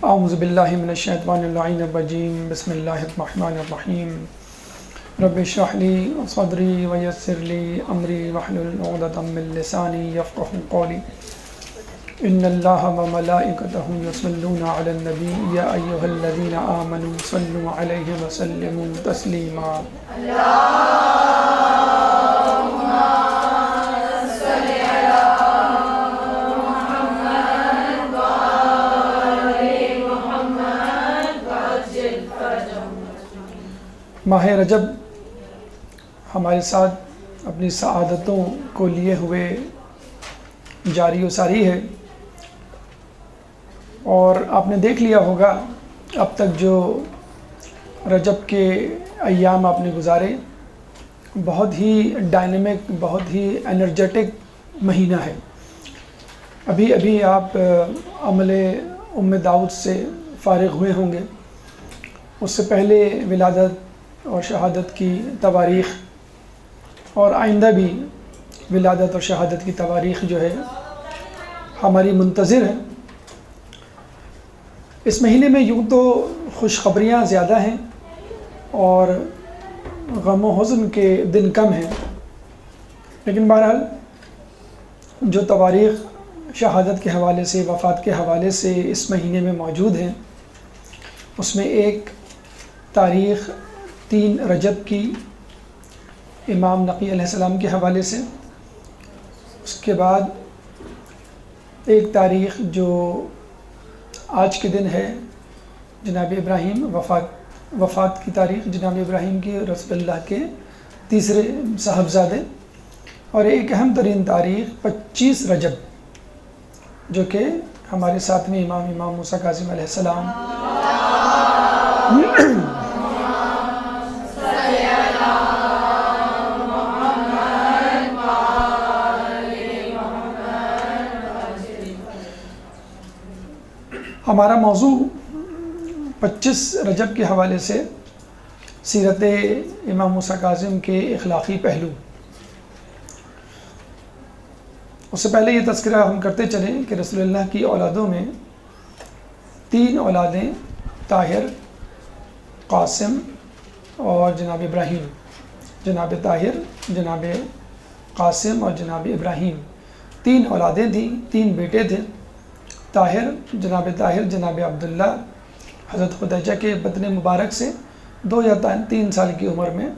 اعوذ باللہ من الشیطان اللعین الرجیم بسم اللہ الرحمن الرحیم رب اشرح لی صدری ویسر لی امری واحلل عقدۃ من لسانی یفقهوا قولی ان اللہ وملائکتہ یصلون علی النبی یا ایہا الذین آمنوا صلوا علیہ وسلموا تسلیما ماہ رجب ہمارے ساتھ اپنی سعادتوں کو لیے ہوئے جاری و ساری ہے، اور آپ نے دیکھ لیا ہوگا اب تک جو رجب کے ایام آپ نے گزارے، بہت ہی ڈائنامک، بہت ہی انرجیٹک مہینہ ہے۔ ابھی آپ عمل داؤد سے فارغ ہوئے ہوں گے۔ اس سے پہلے ولادت اور شہادت کی تواریخ، اور آئندہ بھی ولادت اور شہادت کی تواریخ جو ہے ہماری منتظر ہے۔ اس مہینے میں یوں تو خوشخبریاں زیادہ ہیں اور غم و حزن کے دن کم ہیں، لیکن بہرحال جو تواریخ شہادت کے حوالے سے، وفات کے حوالے سے اس مہینے میں موجود ہیں، اس میں ایک تاریخ 3 رجب کی امام نقی علیہ السلام کے حوالے سے، اس کے بعد ایک تاریخ جو آج کے دن ہے جناب ابراہیم، وفات کی تاریخ جناب ابراہیم کی، رسول اللہ کے تیسرے صاحبزادے، اور ایک اہم ترین تاریخ 25 رجب جو کہ ہمارے ساتھ میں امام موسیٰ کاظم علیہ السلام ہمارا موضوع 25 رجب کے حوالے سے سیرت امام موسیٰ کاظم کے اخلاقی پہلو۔ اس سے پہلے یہ تذکرہ ہم کرتے چلیں کہ رسول اللہ کی اولادوں میں 3 اولادیں، طاہر، قاسم اور جناب ابراہیم۔ جناب طاہر، جناب قاسم اور جناب ابراہیم 3 اولادیں تھیں، 3 بیٹے تھے۔ جناب طاہر جناب عبداللہ حضرت خدیجہ کے بطن مبارک سے 2 یا 3 سال کی عمر میں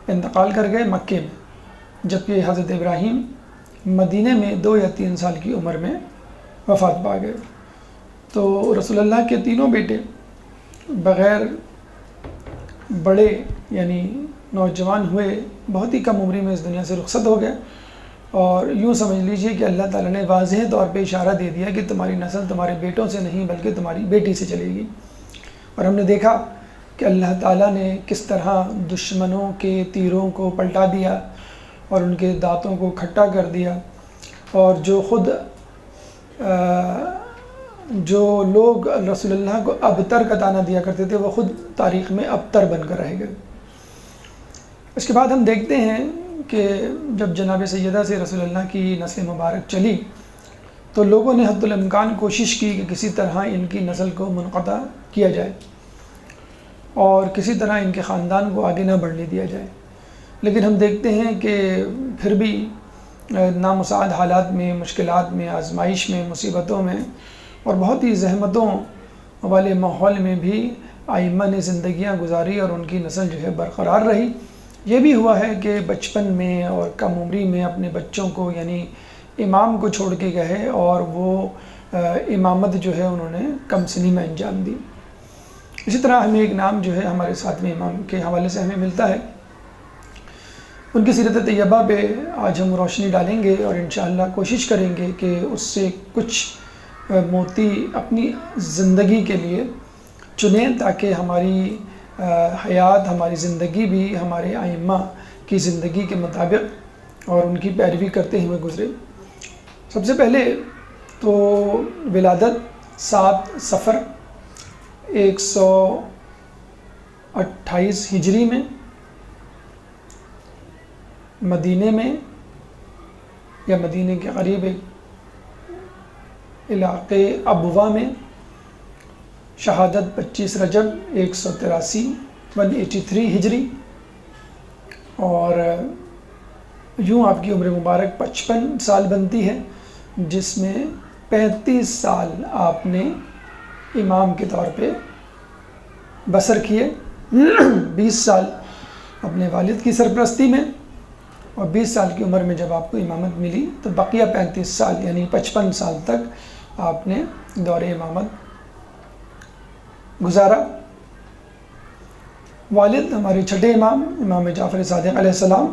انتقال کر گئے مکے میں، جبکہ حضرت ابراہیم مدینے میں 2 یا 3 سال کی عمر میں وفات پا گئے۔ تو رسول اللہ کے تینوں بیٹے بغیر بڑے یعنی نوجوان ہوئے بہت ہی کم عمری میں اس دنیا سے رخصت ہو گئے، اور یوں سمجھ لیجئے کہ اللہ تعالیٰ نے واضح طور پہ اشارہ دے دیا کہ تمہاری نسل تمہارے بیٹوں سے نہیں بلکہ تمہاری بیٹی سے چلے گی۔ اور ہم نے دیکھا کہ اللہ تعالیٰ نے کس طرح دشمنوں کے تیروں کو پلٹا دیا اور ان کے دانتوں کو کھٹا کر دیا، اور جو لوگ رسول اللہ کو ابتر کا طعنہ دیا کرتے تھے وہ خود تاریخ میں ابتر بن کر رہ گئے۔ اس کے بعد ہم دیکھتے ہیں کہ جب جناب سیدہ سے رسول اللہ کی نسل مبارک چلی تو لوگوں نے حد الامکان کوشش کی کہ کسی طرح ان کی نسل کو منقطع کیا جائے اور کسی طرح ان کے خاندان کو آگے نہ بڑھنے دیا جائے، لیکن ہم دیکھتے ہیں کہ پھر بھی نامساعد حالات میں، مشکلات میں، آزمائش میں، مصیبتوں میں اور بہت ہی زحمتوں والے ماحول میں بھی ائمہ نے زندگیاں گزاری اور ان کی نسل جو ہے برقرار رہی۔ یہ بھی ہوا ہے کہ بچپن میں اور کم عمری میں اپنے بچوں کو یعنی امام کو چھوڑ کے گئے اور وہ امامت جو ہے انہوں نے کم سنی میں انجام دی۔ اسی طرح ہمیں ایک نام جو ہے ہمارے ساتھ میں امام کے حوالے سے ہمیں ملتا ہے، ان کی سیرت طیبہ پہ آج ہم روشنی ڈالیں گے اور انشاءاللہ کوشش کریں گے کہ اس سے کچھ موتی اپنی زندگی کے لیے چنیں تاکہ ہماری حیات، ہماری زندگی بھی ہمارے ائمہ کی زندگی کے مطابق اور ان کی پیروی کرتے ہوئے گزرے۔ سب سے پہلے تو ولادت 7 صفر 128 ہجری میں مدینے میں یا مدینے کے قریب ایک علاقے ابوا میں شہادت 25 رجب 183 ہجری، اور یوں آپ کی عمر مبارک 55 سال بنتی ہے، جس میں 35 سال آپ نے امام کے طور پہ بسر کیے، 20 سال اپنے والد کی سرپرستی میں، اور 20 سال کی عمر میں جب آپ کو امامت ملی تو بقیہ 35 سال یعنی 55 سال تک آپ نے دور امامت گزارا۔ والد ہمارے چھٹے امام، امام جعفر صادق علیہ السلام،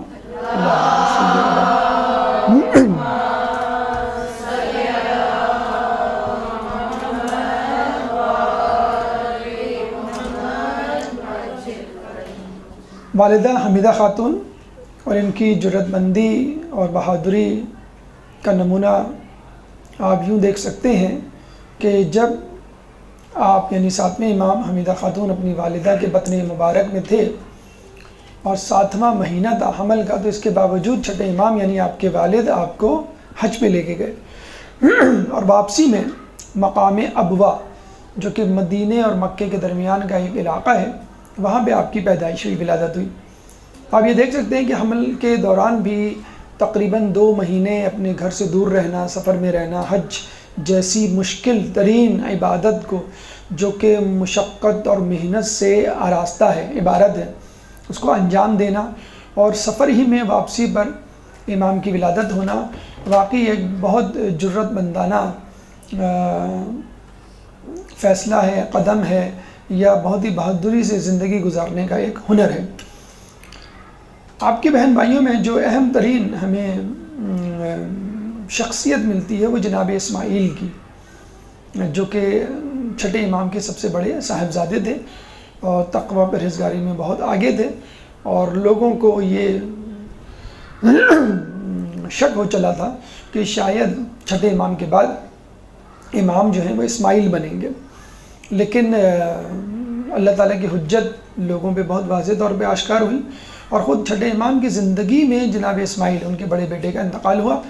والدہ حمیدہ خاتون، اور ان کی جرأت مندی اور بہادری کا نمونہ آپ یوں دیکھ سکتے ہیں کہ جب آپ یعنی 7ویں امام حمیدہ خاتون اپنی والدہ کے بطن مبارک میں تھے اور 7واں مہینہ تھا حمل کا، تو اس کے باوجود چھٹے امام یعنی آپ کے والد آپ کو حج پہ لے کے گئے، اور واپسی میں مقام ابوا جو کہ مدینے اور مکے کے درمیان کا ایک علاقہ ہے، وہاں پہ آپ کی پیدائش ہوئی، ولادت ہوئی۔ آپ یہ دیکھ سکتے ہیں کہ حمل کے دوران بھی تقریباً 2 مہینے اپنے گھر سے دور رہنا، سفر میں رہنا، حج جیسی مشکل ترین عبادت کو جو کہ مشقت اور محنت سے آراستہ ہے، عبارت ہے، اس کو انجام دینا، اور سفر ہی میں واپسی پر امام کی ولادت ہونا، واقعی ایک بہت جرأت مندانہ فیصلہ ہے، قدم ہے، یا بہت ہی بہادری سے زندگی گزارنے کا ایک ہنر ہے۔ آپ کے بہن بھائیوں میں جو اہم ترین ہمیں شخصیت ملتی ہے وہ جناب اسماعیل کی، جو کہ چھٹے امام کے سب سے بڑے صاحبزادے تھے اور تقوی پرہیزگاری میں بہت آگے تھے، اور لوگوں کو یہ شک ہو چلا تھا کہ شاید چھٹے امام کے بعد امام جو ہیں وہ اسماعیل بنیں گے، لیکن اللہ تعالیٰ کی حجت لوگوں پہ بہت واضح طور پہ آشکار ہوئی، اور خود چھٹے امام کی زندگی میں جناب اسماعیل ان کے بڑے بیٹے کا انتقال ہوا،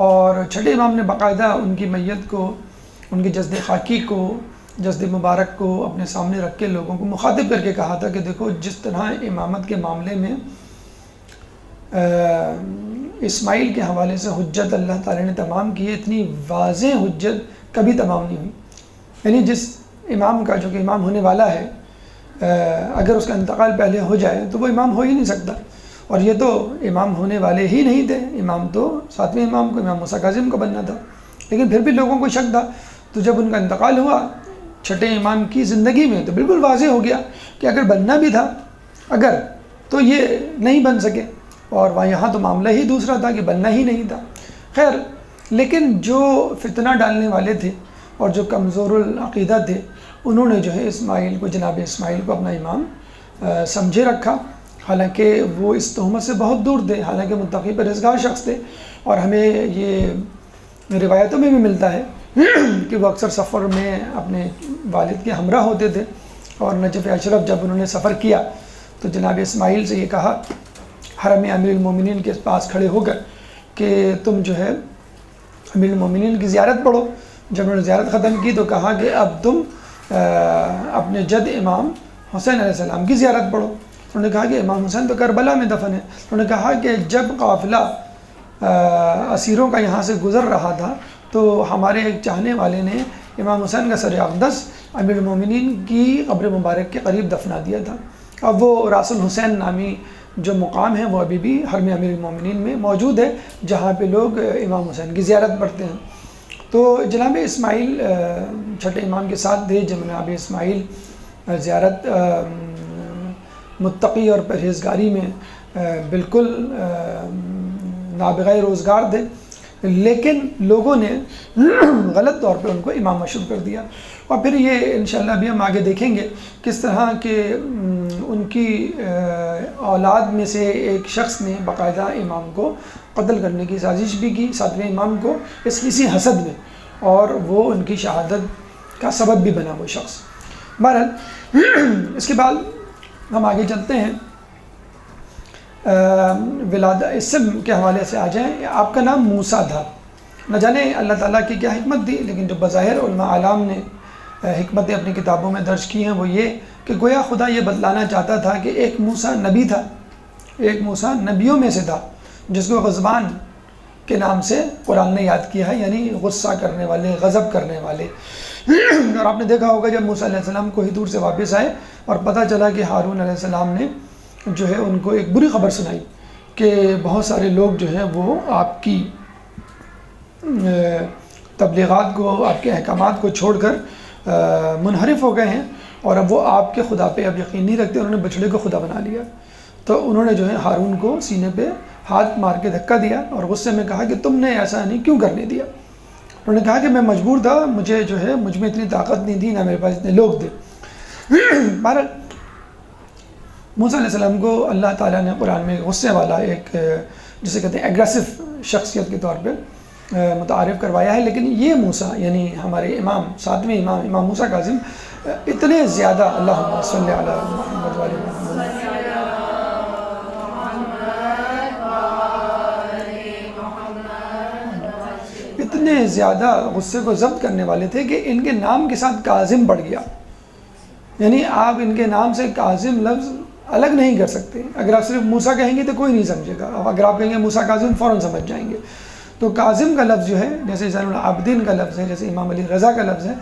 اور چھٹے امام نے باقاعدہ ان کی میت کو، ان کی جسد خاکی کو، جسد مبارک کو اپنے سامنے رکھ کے لوگوں کو مخاطب کر کے کہا تھا کہ دیکھو جس طرح امامت کے معاملے میں اسماعیل کے حوالے سے حجت اللہ تعالیٰ نے تمام کی ہے، اتنی واضح حجت کبھی تمام نہیں ہوئی، یعنی جس امام کا جو کہ امام ہونے والا ہے اگر اس کا انتقال پہلے ہو جائے تو وہ امام ہو ہی نہیں سکتا، اور یہ تو امام ہونے والے ہی نہیں تھے، امام تو 7ویں امام کو، امام موسیٰ کاظم کو بننا تھا، لیکن پھر بھی لوگوں کو شک تھا، تو جب ان کا انتقال ہوا چھٹے امام کی زندگی میں تو بالکل واضح ہو گیا کہ اگر بننا بھی تھا اگر تو یہ نہیں بن سکے، اور وہاں یہاں تو معاملہ ہی دوسرا تھا کہ بننا ہی نہیں تھا۔ خیر، لیکن جو فتنہ ڈالنے والے تھے اور جو کمزور العقیدہ تھے انہوں نے جو ہے اسماعیل کو، جناب اسماعیل کو اپنا امام سمجھے رکھا، حالانکہ وہ اس تہمت سے بہت دور تھے، حالانکہ متقی پرہیزگار شخص تھے، اور ہمیں یہ روایتوں میں بھی ملتا ہے کہ وہ اکثر سفر میں اپنے والد کے ہمراہ ہوتے تھے، اور نجف اشرف جب انہوں نے سفر کیا تو جناب اسماعیل سے یہ کہا حرم امیر المومنین کے پاس کھڑے ہو کر کہ تم جو ہے امیر المومنین کی زیارت پڑھو۔ جب انہوں نے زیارت ختم کی تو کہا کہ اب تم اپنے جد امام حسین علیہ السلام کی زیارت پڑھو۔ انہوں نے کہا کہ امام حسین تو کربلا میں دفن ہے۔ انہوں نے کہا کہ جب قافلہ اسیروں کا یہاں سے گزر رہا تھا تو ہمارے ایک چاہنے والے نے امام حسین کا سر اقدس امیر المومنین کی قبر مبارک کے قریب دفنا دیا تھا۔ اب وہ راس الحسین نامی جو مقام ہے وہ ابھی بھی حرم امیر المومنین میں موجود ہے، جہاں پہ لوگ امام حسین کی زیارت پڑھتے ہیں۔ تو جناب اسماعیل چھٹے امام کے ساتھ تھے، جناب اسماعیل زیارت متقی اور پرہیزگاری میں بالکل نابغہ روزگار تھے، لیکن لوگوں نے غلط طور پہ ان کو امام مشہور کر دیا، اور پھر یہ انشاءاللہ بھی ہم آگے دیکھیں گے کس طرح کہ ان کی اولاد میں سے ایک شخص نے باقاعدہ امام کو قتل کرنے کی سازش بھی کی، 7ویں امام کو، اسی حسد میں، اور وہ ان کی شہادت کا سبب بھی بنا وہ شخص۔ بہرحال اس کے بعد ہم آگے چلتے ہیں، ولادہ اسم کے حوالے سے آ جائیں۔ آپ کا نام موسیٰ تھا، نہ جانے اللہ تعالیٰ کی کیا حکمت تھی، لیکن جو بظاہر علماء اعلام نے حکمتیں اپنی کتابوں میں درج کی ہیں وہ یہ کہ گویا خدا یہ بتلانا چاہتا تھا کہ ایک موسیٰ نبی تھا، ایک موسیٰ نبیوں میں سے تھا جس کو غضبان کے نام سے قرآن نے یاد کیا ہے، یعنی غصہ کرنے والے، غضب کرنے والے۔ اور آپ نے دیکھا ہوگا جب موسیٰ علیہ السلام کوہ طور سے واپس آئے اور پتہ چلا کہ ہارون علیہ السلام نے جو ہے ان کو ایک بری خبر سنائی کہ بہت سارے لوگ جو ہیں وہ آپ کی تبلیغات کو، آپ کے احکامات کو چھوڑ کر منحرف ہو گئے ہیں اور اب وہ آپ کے خدا پہ اب یقین نہیں رکھتے، انہوں نے بچڑے کو خدا بنا لیا۔ تو انہوں نے جو ہے ہارون کو سینے پہ ہاتھ مار کے دھکا دیا اور غصے میں کہا کہ تم نے ایسا نہیں کیوں کرنے دیا؟ انہوں نے کہا کہ میں مجبور تھا، مجھے جو ہے مجھ میں اتنی طاقت نہیں تھی، نہ میرے پاس اتنے لوگ تھے۔ بہرحال موسیٰ علیہ السلام کو اللہ تعالیٰ نے قرآن میں غصے والا ایک جسے کہتے ہیں ایگریسو شخصیت کے طور پہ متعارف کروایا ہے، لیکن یہ موسیٰ یعنی ہمارے امام، ساتویں امام موسیٰ کاظم اتنے زیادہ، اللہم صلی علی محمد وعلی محمد، اتنے زیادہ غصے کو ضبط کرنے والے تھے کہ ان کے نام کے ساتھ کاظم پڑ گیا، یعنی آپ ان کے نام سے کاظم لفظ الگ نہیں کر سکتے۔ اگر آپ صرف موسیٰ کہیں گے تو کوئی نہیں سمجھے گا، اگر آپ کہیں گے موسیٰ کاظم فوراً سمجھ جائیں گے۔ تو کاظم کا لفظ جو ہے جیسے زین العابدین کا لفظ ہے، جیسے امام علی رضا کا لفظ ہے،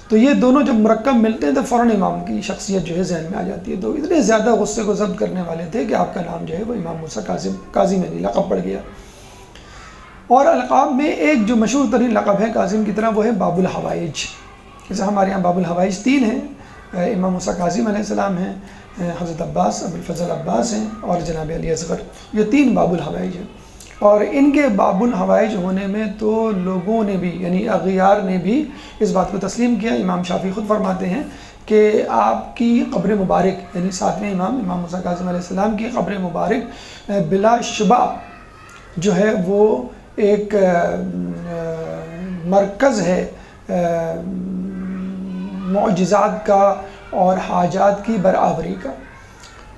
تو یہ دونوں جب مرکب ملتے ہیں تو فوراً امام کی شخصیت جو ہے ذہن میں آ جاتی ہے۔ تو اتنے زیادہ غصے کو ضبط کرنے والے تھے کہ آپ کا نام جو ہے وہ امام موسیٰ کاظم یعنی لقب پڑ گیا۔ اور القاب میں ایک جو مشہور ترین لقب ہے کاظم کی طرح وہ ہے باب الحوائج۔ جیسے ہمارے یہاں باب الحوائج 3 ہیں، امام موسیٰ کاظم علیہ السلام ہیں، حضرت عباس ابو الفضل عباس ہیں اور جناب علی اصغر، یہ 3 باب الحوائج ہیں۔ اور ان کے باب الحوائج ہونے میں تو لوگوں نے بھی یعنی اغیار نے بھی اس بات کو تسلیم کیا۔ امام شافعی خود فرماتے ہیں کہ آپ کی قبر مبارک یعنی ساتویں امام موسیٰ کاظم علیہ السلام کی قبر مبارک بلا شبہ جو ہے وہ ایک مرکز ہے معجزات کا اور حاجات کی برآوری کا۔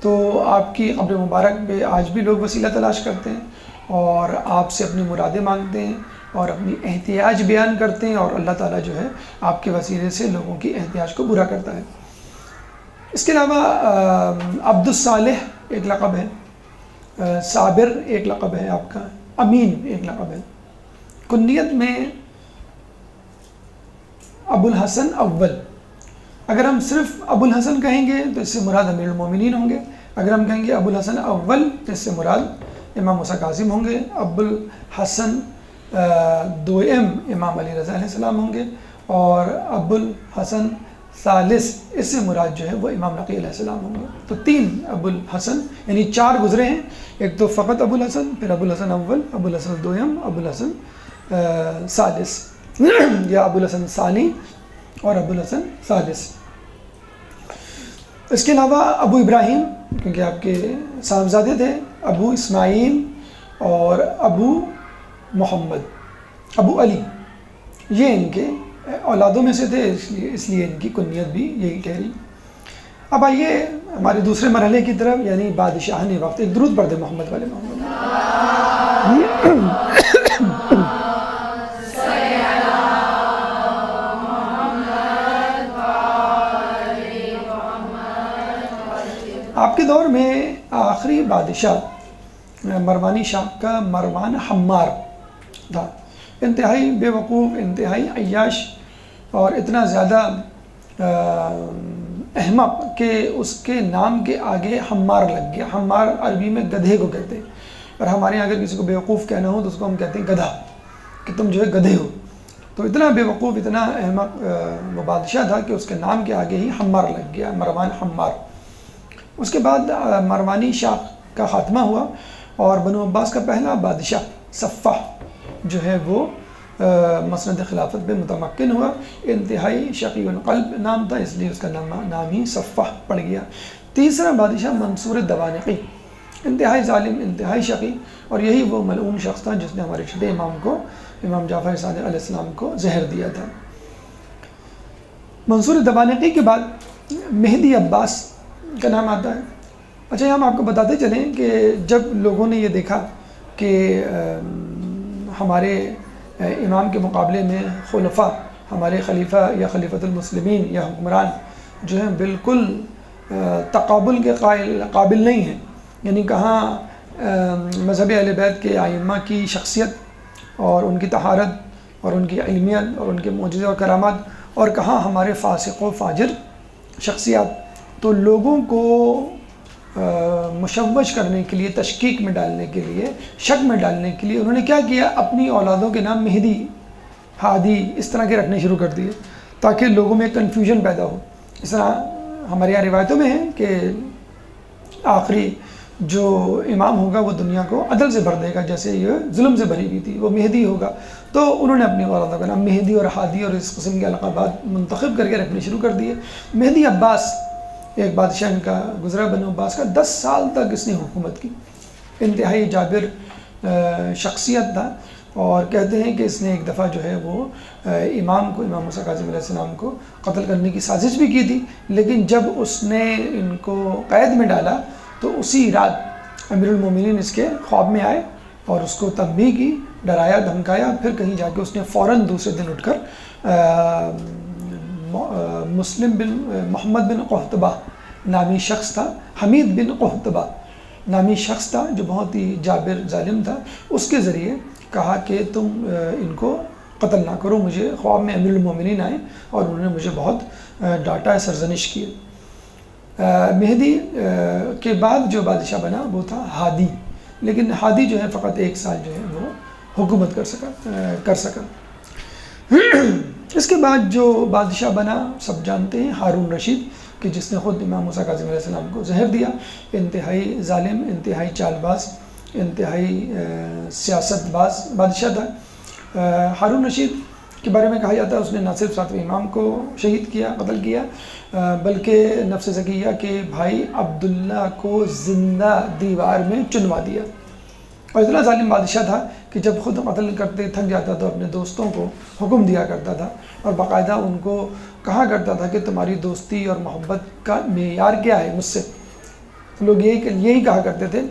تو آپ کی قبر مبارک پہ آج بھی لوگ وسیلہ تلاش کرتے ہیں اور آپ سے اپنی مرادیں مانگتے ہیں اور اپنی احتیاج بیان کرتے ہیں، اور اللہ تعالیٰ جو ہے آپ کے وسیلے سے لوگوں کی احتیاج کو پورا کرتا ہے۔ اس کے علاوہ عبد الصالح ایک لقب ہے، صابر ایک لقب ہے آپ کا، امین ایک لقب ہے۔ کنیت میں ابو الحسن اول، اگر ہم صرف ابو الحسن کہیں گے تو اس سے مراد امیر المومنین ہوں گے، اگر ہم کہیں گے ابو الحسن اول تو اس سے مراد امام موسیٰ کاظم ہوں گے، ابو الحسن دوئم امام علی رضا علیہ السلام ہوں گے، اور ابو الحسن ثالث اس سے مراد جو ہے وہ امام نقی علیہ السلام ہوں گے۔ تو 3 ابو الحسن یعنی 4 گزرے ہیں، ایک تو فقط ابو الحسن، پھر ابو الحسن اول، ابو الحسن دوئم، ابو الحسن ثالث یا ابو الحسن ثانی اور ابو الحسن ثالث۔ اس کے علاوہ ابو ابراہیم کیونکہ آپ کے صاحبزادے تھے، ابو اسماعیل اور ابو محمد، ابو علی، یہ ان کے اولادوں میں سے تھے، اس لیے ان کی کنیت بھی یہی ٹھہری۔ اب آئیے ہمارے دوسرے مرحلے کی طرف، یعنی بادشاہان وقت۔ ایک درود پڑھ دے محمد والے محمد۔ آپ کے دور میں آخری بادشاہ مروانی شاہ کا مروان حمار تھا، انتہائی بے وقوف، انتہائی عیاش اور اتنا زیادہ احمق کہ اس کے نام کے آگے حمار لگ گیا۔ حمار عربی میں گدھے کو کہتے ہیں، اور ہمارے یہاں اگر کسی کو بیوقوف کہنا ہو تو اس کو ہم کہتے ہیں گدھا، کہ تم جو ہے گدھے ہو۔ تو اتنا بیوقوف، اتنا احمق وہ بادشاہ تھا کہ اس کے نام کے آگے ہی حمار لگ گیا، مروان حمار۔ اس کے بعد مروانی شاہ کا خاتمہ ہوا اور بنو عباس کا پہلا بادشاہ صفح جو ہے وہ مسند خلافت پہ متمکن ہوا۔ انتہائی شقی القلب نام تھا، اس لیے اس کا نام ہی صفح پڑ گیا۔ تیسرا بادشاہ منصور الدوانقی، انتہائی ظالم، انتہائی شقی، اور یہی وہ ملعون شخص تھا جس نے ہمارے چھٹے امام کو، امام جعفر صادق علیہ السلام کو زہر دیا تھا۔ منصور الدوانقی کے بعد مہدی عباس کا نام آتا ہے۔ اچھا، ہم آپ کو بتاتے چلیں کہ جب لوگوں نے یہ دیکھا کہ ہمارے امام کے مقابلے میں خلفاء ہمارے خلیفہ یا خلیفۃ المسلمین یا حکمران جو ہیں بالکل تقابل کے قابل نہیں ہیں، یعنی کہاں مذہب اہل بیت کے ائمہ کی شخصیت اور ان کی طہارت اور ان کی علمیت اور ان کے معجزے اور کرامات، اور کہاں ہمارے فاسق و فاجر شخصیات۔ تو لوگوں کو مشوش کرنے کے لیے، تشکیک میں ڈالنے کے لیے، شک میں ڈالنے کے لیے انہوں نے کیا کیا، اپنی اولادوں کے نام مہدی، ہادی اس طرح کے رکھنے شروع کر دیے تاکہ لوگوں میں کنفیوژن پیدا ہو۔ اس طرح ہمارے یہاں روایتوں میں ہے کہ آخری جو امام ہوگا وہ دنیا کو عدل سے بھر دے گا، جیسے یہ ظلم سے بھری ہوئی تھی، وہ مہدی ہوگا۔ تو انہوں نے اپنی اولادوں کا نام مہدی اور ہادی اور اس قسم کے القابات منتخب کر کے رکھنے شروع کر دیے۔ مہدی عباس ایک بادشاہ ان کا گزرا، بنو عباس کا، 10 سال تک اس نے حکومت کی، انتہائی جابر شخصیت تھا، اور کہتے ہیں کہ اس نے ایک دفعہ جو ہے وہ امام موسیٰ کاظم علیہ السلام کو قتل کرنے کی سازش بھی کی تھی، لیکن جب اس نے ان کو قید میں ڈالا تو اسی رات امیر المومنین اس کے خواب میں آئے اور اس کو تنبیہ کی، ڈرایا دھمکایا، پھر کہیں جا کے اس نے فوراً دوسرے دن اٹھ کر مسلم بن محمد بن قحطبہ نامی شخص تھا، حمید بن قحطبہ نامی شخص تھا جو بہت ہی جابر ظالم تھا، اس کے ذریعے کہا کہ تم ان کو قتل نہ کرو۔ مجھے خواب میں امیر المومنین آئے اور انہوں نے مجھے بہت ڈانٹا، سرزنش کی۔ مہدی کے بعد جو بادشاہ بنا وہ تھا ہادی، لیکن ہادی جو ہے فقط 1 سال جو ہے وہ حکومت کر سکا۔ اس کے بعد جو بادشاہ بنا سب جانتے ہیں، ہارون رشید، کہ جس نے خود امام موسیٰ کاظم علیہ السلام کو زہر دیا۔ انتہائی ظالم، انتہائی چال باز، انتہائی سیاست باز بادشاہ تھا۔ ہارون رشید کے بارے میں کہا جاتا ہے اس نے نہ صرف 7ویں امام کو شہید کیا، قتل کیا، بلکہ نفس زکیہ کے بھائی عبداللہ کو زندہ دیوار میں چنوا دیا۔ اور اتنا ظالم بادشاہ تھا کہ جب خود قتل کرتے تھک جاتا تو اپنے دوستوں کو حکم دیا کرتا تھا، اور باقاعدہ ان کو کہا کرتا تھا کہ تمہاری دوستی اور محبت کا معیار کیا ہے مجھ سے۔ لوگ یہی کہا کرتے تھے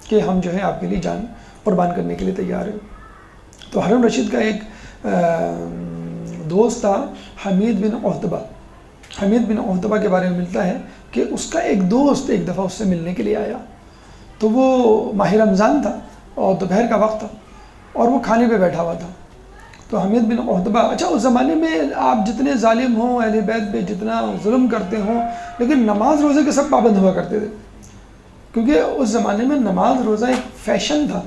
کہ ہم جو ہے آپ کے لیے جان قربان کرنے کے لیے تیار ہیں۔ تو ہارون رشید کا ایک دوست تھا حمید بن قحطبہ۔ حمید بن قحطبہ کے بارے میں ملتا ہے کہ اس کا ایک دوست ایک دفعہ اس سے ملنے کے لیے آیا، تو وہ ماہ رمضان تھا اور دوپہر کا وقت تھا اور وہ کھانے پہ بیٹھا ہوا تھا۔ تو حمید بن قحطبہ، اچھا اس زمانے میں آپ جتنے ظالم ہوں، اہل بیت پہ جتنا ظلم کرتے ہوں، لیکن نماز روزے کے سب پابند ہوا کرتے تھے، کیونکہ اس زمانے میں نماز روزہ ایک فیشن تھا۔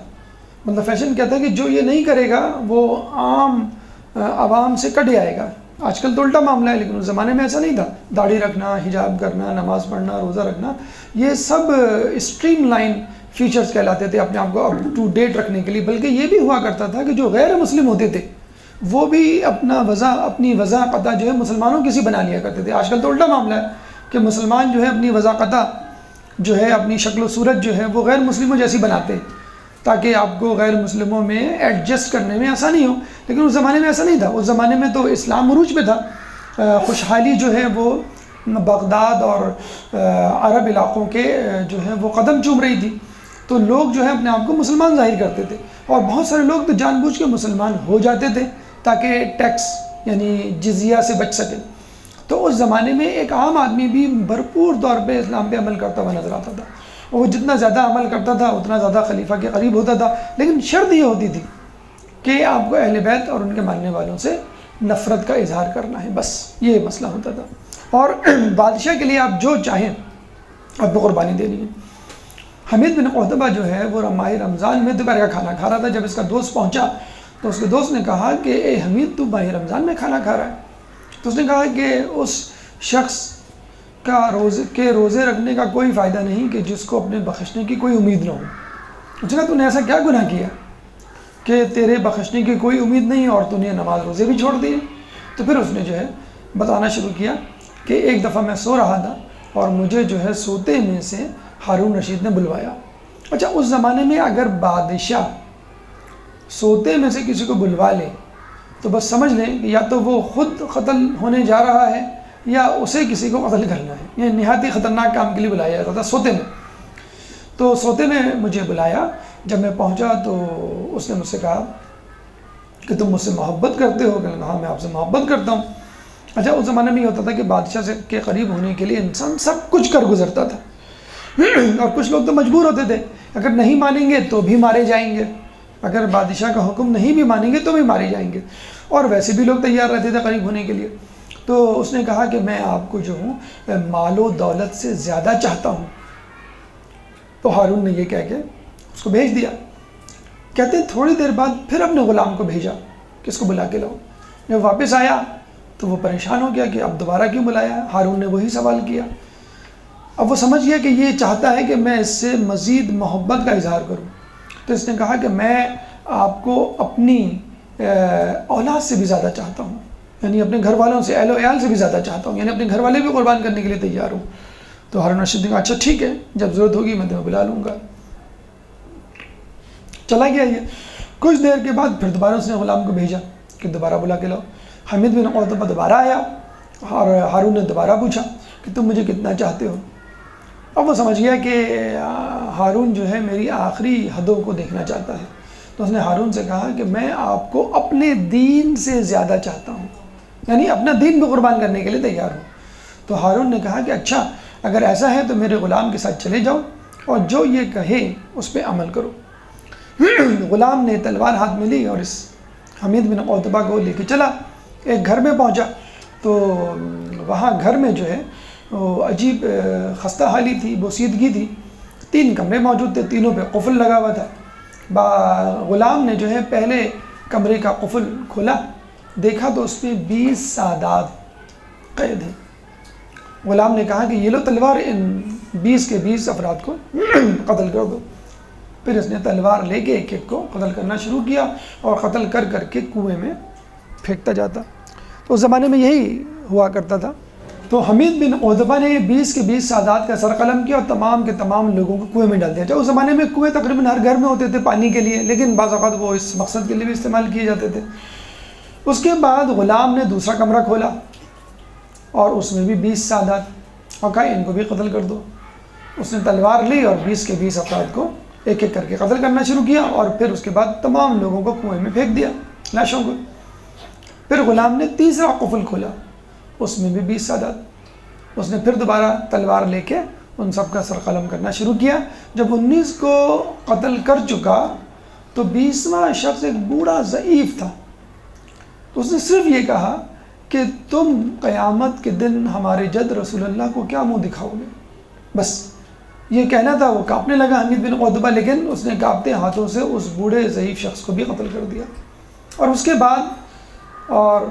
مطلب فیشن کہتا ہے کہ جو یہ نہیں کرے گا وہ عام عوام سے کٹ جائے گا۔ آج کل تو الٹا معاملہ ہے، لیکن اس زمانے میں ایسا نہیں تھا۔ داڑھی رکھنا، حجاب کرنا، نماز پڑھنا، روزہ رکھنا، یہ سب اسٹریم لائن فیچرز کہلاتے تھے اپنے آپ کو اپ ٹو ڈیٹ رکھنے کے لیے۔ بلکہ یہ بھی ہوا کرتا تھا کہ جو غیر مسلم ہوتے تھے وہ بھی اپنی وضع قطع جو ہے مسلمانوں کی سی بنا لیا کرتے تھے۔ آج کل تو الٹا معاملہ ہے کہ مسلمان جو ہے اپنی وضع قطع جو ہے، اپنی شکل و صورت جو ہے وہ غیر مسلموں جیسی بناتے ہیں تاکہ آپ کو غیر مسلموں میں ایڈجسٹ کرنے میں آسانی ہو، لیکن اس زمانے میں ایسا نہیں تھا۔ اس زمانے میں تو اسلام عروج پہ تھا، خوشحالی جو ہے وہ بغداد اور عرب علاقوں کے جو ہے وہ قدم چوم رہی تھی، تو لوگ جو ہے اپنے آپ کو مسلمان ظاہر کرتے تھے، اور بہت سارے لوگ تو جان بوجھ کے مسلمان ہو جاتے تھے تاکہ ٹیکس یعنی جزیہ سے بچ سکے۔ تو اس زمانے میں ایک عام آدمی بھی بھرپور طور پہ اسلام پہ عمل کرتا ہوا نظر آتا تھا، اور وہ جتنا زیادہ عمل کرتا تھا اتنا زیادہ خلیفہ کے قریب ہوتا تھا، لیکن شرط یہ ہوتی تھی کہ آپ کو اہل بیت اور ان کے ماننے والوں سے نفرت کا اظہار کرنا ہے، بس یہ مسئلہ ہوتا تھا۔ اور بادشاہ کے لیے آپ جو چاہیں آپ کو قربانی دینی ہے۔ حمید بن قحطبہ جو ہے وہ ماہ رمضان میں دوپہر کا کھانا کھا رہا تھا۔ جب اس کا دوست پہنچا تو اس کے دوست نے کہا کہ اے حمید، تو ماہ رمضان میں کھانا کھا رہا ہے؟ تو اس نے کہا کہ اس شخص کا روزے رکھنے کا کوئی فائدہ نہیں کہ جس کو اپنے بخشنے کی کوئی امید نہ ہو۔ اس نے کہا تو نے ایسا کیا گناہ کیا کہ تیرے بخشنے کی کوئی امید نہیں اور تو نے نماز روزے بھی چھوڑ دیے؟ تو پھر اس نے جو ہے بتانا شروع کیا کہ ایک دفعہ میں سو رہا تھا اور مجھے جو ہے سوتے میں سے ہارون رشید نے بلوایا۔ اچھا اس زمانے میں اگر بادشاہ سوتے میں سے کسی کو بلوا لے تو بس سمجھ لیں کہ یا تو وہ خود قتل ہونے جا رہا ہے یا اسے کسی کو قتل کرنا ہے۔ یہ نہایت خطرناک کام کے لیے بلایا جاتا تھا سوتے میں۔ تو سوتے میں مجھے بلایا، جب میں پہنچا تو اس نے مجھ سے کہا کہ تم مجھ سے محبت کرتے ہو؟ کہ ہاں میں آپ سے محبت کرتا ہوں۔ اچھا اس زمانے میں یہ ہوتا تھا کہ بادشاہ سے کے قریب ہونے کے لیے انسان سب کچھ کر گزرتا تھا، اور کچھ لوگ تو مجبور ہوتے تھے، اگر نہیں مانیں گے تو بھی مارے جائیں گے، اگر بادشاہ کا حکم نہیں بھی مانیں گے تو بھی مارے جائیں گے، اور ویسے بھی لوگ تیار رہتے تھے قریب ہونے کے لیے۔ تو اس نے کہا کہ میں آپ کو جو ہوں مال و دولت سے زیادہ چاہتا ہوں۔ تو ہارون نے یہ کہہ کے اس کو بھیج دیا۔ کہتے ہیں تھوڑی دیر بعد پھر اپنے غلام کو بھیجا کہ اس کو بلا کے لاؤ۔ جب واپس آیا تو وہ پریشان ہو گیا کہ اب دوبارہ کیوں بلایا ہے؟ ہارون نے وہی سوال کیا۔ اب وہ سمجھ گیا کہ یہ چاہتا ہے کہ میں اس سے مزید محبت کا اظہار کروں، تو اس نے کہا کہ میں آپ کو اپنی اولاد سے بھی زیادہ چاہتا ہوں، یعنی اپنے گھر والوں سے، اہل و عیال سے بھی زیادہ چاہتا ہوں، یعنی اپنے گھر والے بھی قربان کرنے کے لیے تیار ہوں۔ تو ہارون رشید نے کہا اچھا ٹھیک ہے، جب ضرورت ہوگی میں تمہیں بلا لوں گا۔ چلا گیا یہ۔ کچھ دیر کے بعد پھر دوبارہ اس نے غلام کو بھیجا کہ دوبارہ بلا کے لاؤ۔ حمید بن عتبہ دوبارہ آیا اور ہارون نے دوبارہ پوچھا کہ تم مجھے کتنا چاہتے ہو؟ اب وہ سمجھ گیا کہ ہارون جو ہے میری آخری حدوں کو دیکھنا چاہتا ہے، تو اس نے ہارون سے کہا کہ میں آپ کو اپنے دین سے زیادہ چاہتا ہوں، یعنی اپنا دین بھی قربان کرنے کے لیے تیار ہوں۔ تو ہارون نے کہا کہ اچھا اگر ایسا ہے تو میرے غلام کے ساتھ چلے جاؤ اور جو یہ کہے اس پہ عمل کرو۔ غلام نے تلوار ہاتھ میں لی اور اس حمید بن عتبہ کو لے کے چلا۔ ایک گھر میں پہنچا تو وہاں گھر میں جو ہے وہ عجیب خستہ حالی تھی، بوسیدگی تھی۔ 3 کمرے موجود تھے، تینوں پہ قفل لگا ہوا تھا۔ غلام نے جو ہے پہلے کمرے کا قفل کھولا، دیکھا تو اس میں 20 سادات قید ہیں۔ غلام نے کہا کہ یہ لو تلوار، ان 20 کے 20 افراد کو قتل کر دو۔ پھر اس نے تلوار لے کے ایک ایک کو قتل کرنا شروع کیا اور قتل کر کر کے کنویں میں پھینکتا جاتا۔ تو اس زمانے میں یہی ہوا کرتا تھا۔ تو حمید بن عتبہ نے 20 کے 20 سادات کا سر قلم کیا اور تمام کے تمام لوگوں کو کنویں میں ڈال دیا۔ اس زمانے میں کنویں تقریباً ہر گھر میں ہوتے تھے پانی کے لیے، لیکن بعض اوقات وہ اس مقصد کے لیے بھی استعمال کیے جاتے تھے۔ اس کے بعد غلام نے دوسرا کمرہ کھولا اور اس میں بھی 20 سادات، اور کہا ان کو بھی قتل کر دو۔ اس نے تلوار لی اور 20 کے 20 افراد کو ایک ایک کر کے قتل کرنا شروع کیا، اور پھر اس کے بعد تمام لوگوں کو کنویں میں پھینک دیا، لاشوں کو۔ پھر غلام نے تیسرا قفل کھولا، اس میں بھی 20 سادات۔ اس نے پھر دوبارہ تلوار لے کے ان سب کا سر قلم کرنا شروع کیا۔ جب 19 کو قتل کر چکا تو 20واں شخص ایک بوڑھا ضعیف تھا۔ اس نے صرف یہ کہا کہ تم قیامت کے دن ہمارے جد رسول اللہ کو کیا منہ دکھاؤ گے؟ بس یہ کہنا تھا۔ وہ کانپنے لگا حمید بن عتبہ، لیکن اس نے کانپتے ہاتھوں سے اس بوڑھے ضعیف شخص کو بھی قتل کر دیا۔ اور اس کے بعد، اور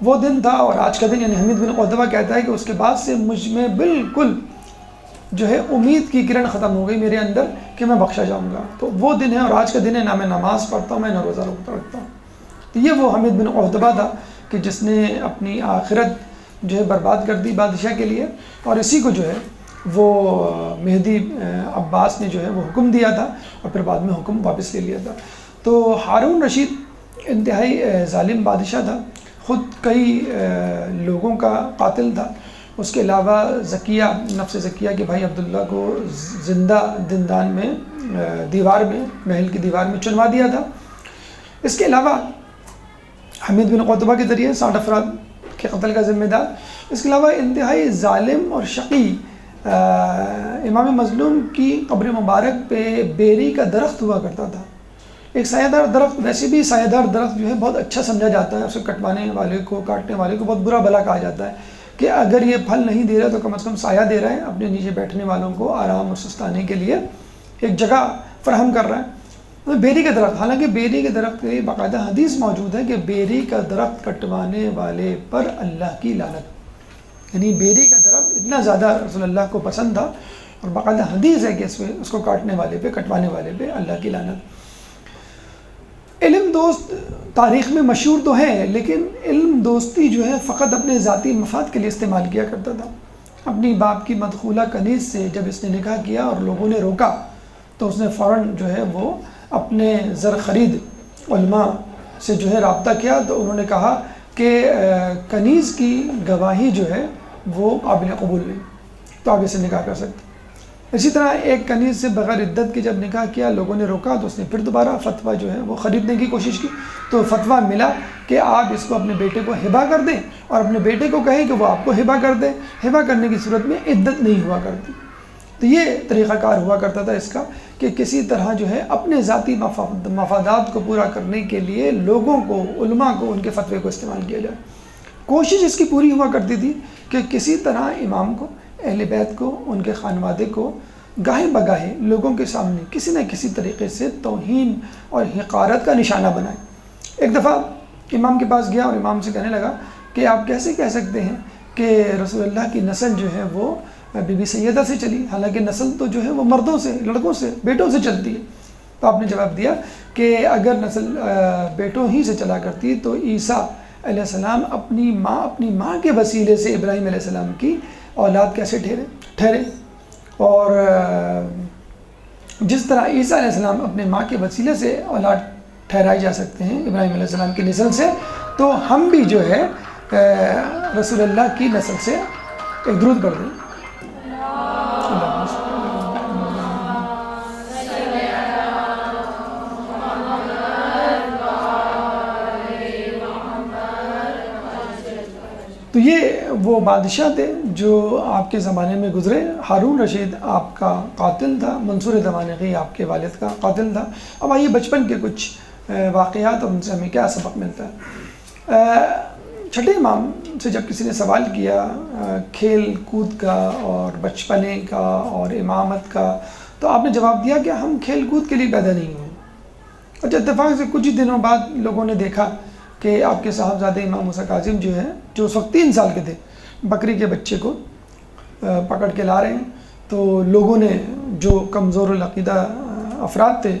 وہ دن تھا اور آج کا دن، یعنی حمید بن عتبہ کہتا ہے کہ اس کے بعد سے مجھ میں بالکل جو ہے امید کی کرن ختم ہو گئی میرے اندر کہ میں بخشا جاؤں گا۔ تو وہ دن ہے اور آج کا دن ہے، نہ میں نماز پڑھتا ہوں، میں نہ روزہ رکھتا ہوں۔ تو یہ وہ حمید بن عتبہ تھا کہ جس نے اپنی آخرت جو ہے برباد کر دی بادشاہ کے لیے، اور اسی کو جو ہے وہ مہدی عباس نے جو ہے وہ حکم دیا تھا اور پھر بعد میں حکم واپس لے لیا تھا۔ تو ہارون رشید انتہائی ظالم بادشاہ تھا، خود کئی لوگوں کا قاتل تھا۔ اس کے علاوہ زکیہ، نفس زکیہ کے بھائی عبداللہ کو زندہ زندان میں، دیوار میں، محل کی دیوار میں چنوا دیا تھا۔ اس کے علاوہ حمید بن عتبہ کے ذریعے 60 افراد کے قتل کا ذمہ دار۔ اس کے علاوہ انتہائی ظالم اور شقی امام مظلوم کی قبر مبارک پہ بیری کا درخت ہوا کرتا تھا، ایک سایہ دار درخت۔ ویسے بھی سایہ دار درخت جو ہے بہت اچھا سمجھا جاتا ہے، اسے کٹوانے والے کو، کاٹنے والے کو بہت برا بھلا کہا جاتا ہے کہ اگر یہ پھل نہیں دے رہا تو کم از کم سایہ دے رہا ہے، اپنے نیچے بیٹھنے والوں کو آرام اور سستانے کے لیے ایک جگہ فراہم کر رہا ہے۔ بیری کا درخت، حالانکہ بیری کے درخت کی باقاعدہ حدیث موجود ہے کہ بیری کا درخت کٹوانے والے پر اللہ کی لعنت، یعنی بیری کا درخت اتنا زیادہ رسول اللہ کو پسند تھا، اور باقاعدہ حدیث ہے کہ اس کو کاٹنے والے پہ، کٹوانے والے پہ اللہ کی لعنت۔ علم دوست تاریخ میں مشہور تو ہے، لیکن علم دوستی جو ہے فقط اپنے ذاتی مفاد کے لیے استعمال کیا کرتا تھا۔ اپنی باپ کی مدخولہ کنیز سے جب اس نے نکاح کیا اور لوگوں نے روکا تو اس نے فوراً جو ہے وہ اپنے زر خرید علماء سے جو ہے رابطہ کیا، تو انہوں نے کہا کہ کنیز کی گواہی جو ہے وہ قابل قبول نہیں، تو آپ اسے نکاح کر سکتے۔ اسی طرح ایک کنیز سے بغیر عدت کے جب نکاح کیا، لوگوں نے روکا تو اس نے پھر دوبارہ فتویٰ جو ہے وہ خریدنے کی کوشش کی، تو فتویٰ ملا کہ آپ اس کو اپنے بیٹے کو ہبہ کر دیں اور اپنے بیٹے کو کہیں کہ وہ آپ کو ہبہ کر دیں، ہبہ کرنے کی صورت میں عدت نہیں ہوا کرتی۔ تو یہ طریقہ کار ہوا کرتا تھا اس کا کہ کسی طرح جو ہے اپنے ذاتی مفادات کو پورا کرنے کے لیے لوگوں کو، علماء کو، ان کے فتوے کو استعمال کیا جائے۔ کوشش اس کی پوری ہوا کرتی تھی کہ کسی طرح امام کو، اہل بیت کو، ان کے خانوادے کو گاہے بگاہے لوگوں کے سامنے کسی نہ کسی طریقے سے توہین اور حقارت کا نشانہ بنائے۔ ایک دفعہ امام کے پاس گیا اور امام سے کہنے لگا کہ آپ کیسے کہہ سکتے ہیں کہ رسول اللہ کی نسل جو ہے وہ بی بی سیدہ سے چلی، حالانکہ نسل تو جو ہے وہ مردوں سے، لڑکوں سے، بیٹوں سے چلتی ہے۔ تو آپ نے جواب دیا کہ اگر نسل بیٹوں ہی سے چلا کرتی تو عیسیٰ علیہ السلام اپنی ماں کے وسیلے سے ابراہیم علیہ السلام کی اولاد کیسے ٹھہرے، اور جس طرح عیسیٰ علیہ السلام اپنے ماں کے وسیلے سے اولاد ٹھہرائے جا سکتے ہیں ابراہیم علیہ السلام کی نسل سے، تو ہم بھی جو ہے رسول اللہ کی نسل سے ایک درود پڑھ دیں۔ تو یہ وہ بادشاہ تھے جو آپ کے زمانے میں گزرے۔ ہارون رشید آپ کا قاتل تھا، منصور دمانقی آپ کے والد کا قاتل تھا۔ اب آئیے بچپن کے کچھ واقعات اور ان سے ہمیں کیا سبق ملتا ہے۔ چھٹے امام سے جب کسی نے سوال کیا کھیل کود کا اور بچپنے کا اور امامت کا، تو آپ نے جواب دیا کہ ہم کھیل کود کے لیے پیدا نہیں ہوئے۔ اور اتفاق سے کچھ ہی دنوں بعد لوگوں نے دیکھا کہ آپ کے صاحبزادے امام موسیٰ کاظم جو ہے، جو اس وقت 3 سال کے تھے، بکری کے بچے کو پکڑ کے لا رہے ہیں۔ تو لوگوں نے، جو کمزور العقیدہ افراد تھے،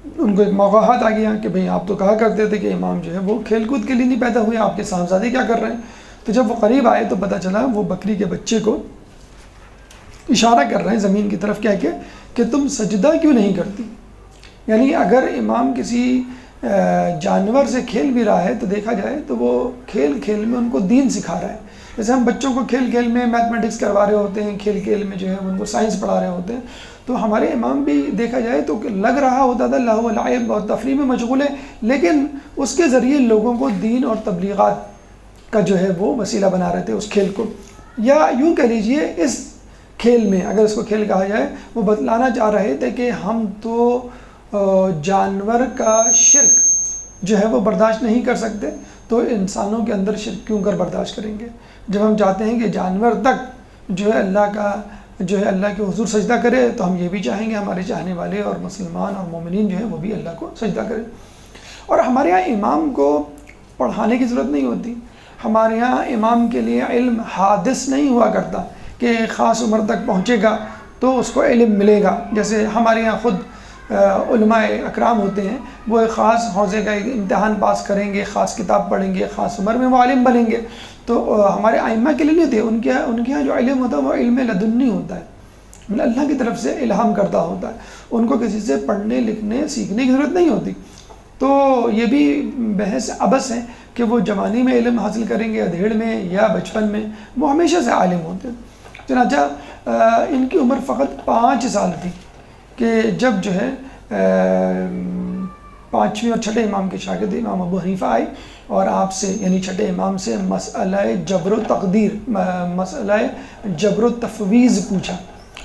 ان کو ایک موقع ہاتھ آ گیا کہ بھئی آپ تو کہا کرتے تھے کہ امام جو ہے وہ کھیل کود کے لیے نہیں پیدا ہوئے، آپ کے صاحبزادے کیا کر رہے ہیں؟ تو جب وہ قریب آئے تو پتہ چلا وہ بکری کے بچے کو اشارہ کر رہے ہیں زمین کی طرف کہہ کے کہ تم سجدہ کیوں نہیں کرتی؟ یعنی اگر امام کسی جانور سے کھیل بھی رہا ہے تو دیکھا جائے تو وہ کھیل میں ان کو دین سکھا رہا ہے۔ جیسے ہم بچوں کو کھیل میں میتھمیٹکس کروا رہے ہوتے ہیں، کھیل میں جو ہے ان کو سائنس پڑھا رہے ہوتے ہیں، تو ہمارے امام بھی دیکھا جائے تو لگ رہا ہوتا تھا لہو و لعب اور تفریح میں مشغول ہے، لیکن اس کے ذریعے لوگوں کو دین اور تبلیغات کا جو ہے وہ وسیلہ بنا رہے تھے اس کھیل کو۔ یا یوں کہہ لیجئے اس کھیل میں، اگر اس کو کھیل کہا جائے، وہ بتلانا چاہ رہے تھے کہ ہم تو جانور کا شرک جو ہے وہ برداشت نہیں کر سکتے، تو انسانوں کے اندر شرک کیوں کر برداشت کریں گے؟ جب ہم چاہتے ہیں کہ جانور تک جو ہے اللہ کے حضور سجدہ کرے، تو ہم یہ بھی چاہیں گے ہمارے چاہنے والے اور مسلمان اور مومنین جو ہیں وہ بھی اللہ کو سجدہ کریں۔ اور ہمارے یہاں امام کو پڑھانے کی ضرورت نہیں ہوتی، ہمارے یہاں امام کے لیے علم حادث نہیں ہوا کرتا کہ خاص عمر تک پہنچے گا تو اس کو علم ملے گا۔ جیسے ہمارے یہاں خود علماء اکرام ہوتے ہیں، وہ ایک خاص حوزے کا امتحان پاس کریں گے، خاص کتاب پڑھیں گے، خاص عمر میں وہ عالم بنیں گے۔ تو ہمارے ائمہ کے لیے نہیں ہوتے، ان کے یہاں جو علم ہوتا ہے وہ علم لدنی ہوتا ہے، اللہ کی طرف سے الہام کردہ ہوتا ہے، ان کو کسی سے پڑھنے لکھنے سیکھنے کی ضرورت نہیں ہوتی۔ تو یہ بھی بحث عبث ہے کہ وہ جوانی میں علم حاصل کریں گے، ادھیڑ میں یا بچپن میں، وہ ہمیشہ سے عالم ہوتے ہیں۔ چنانچہ ان کی عمر فقط 5 سال تھی کہ جب جو ہے 5ویں اور چھٹے امام کے شاگرد امام ابو حنیفہ آئے اور آپ سے، یعنی چھٹے امام سے مسئلہ جبر و تقدیر، مسئلہ جبر و تفویض پوچھا،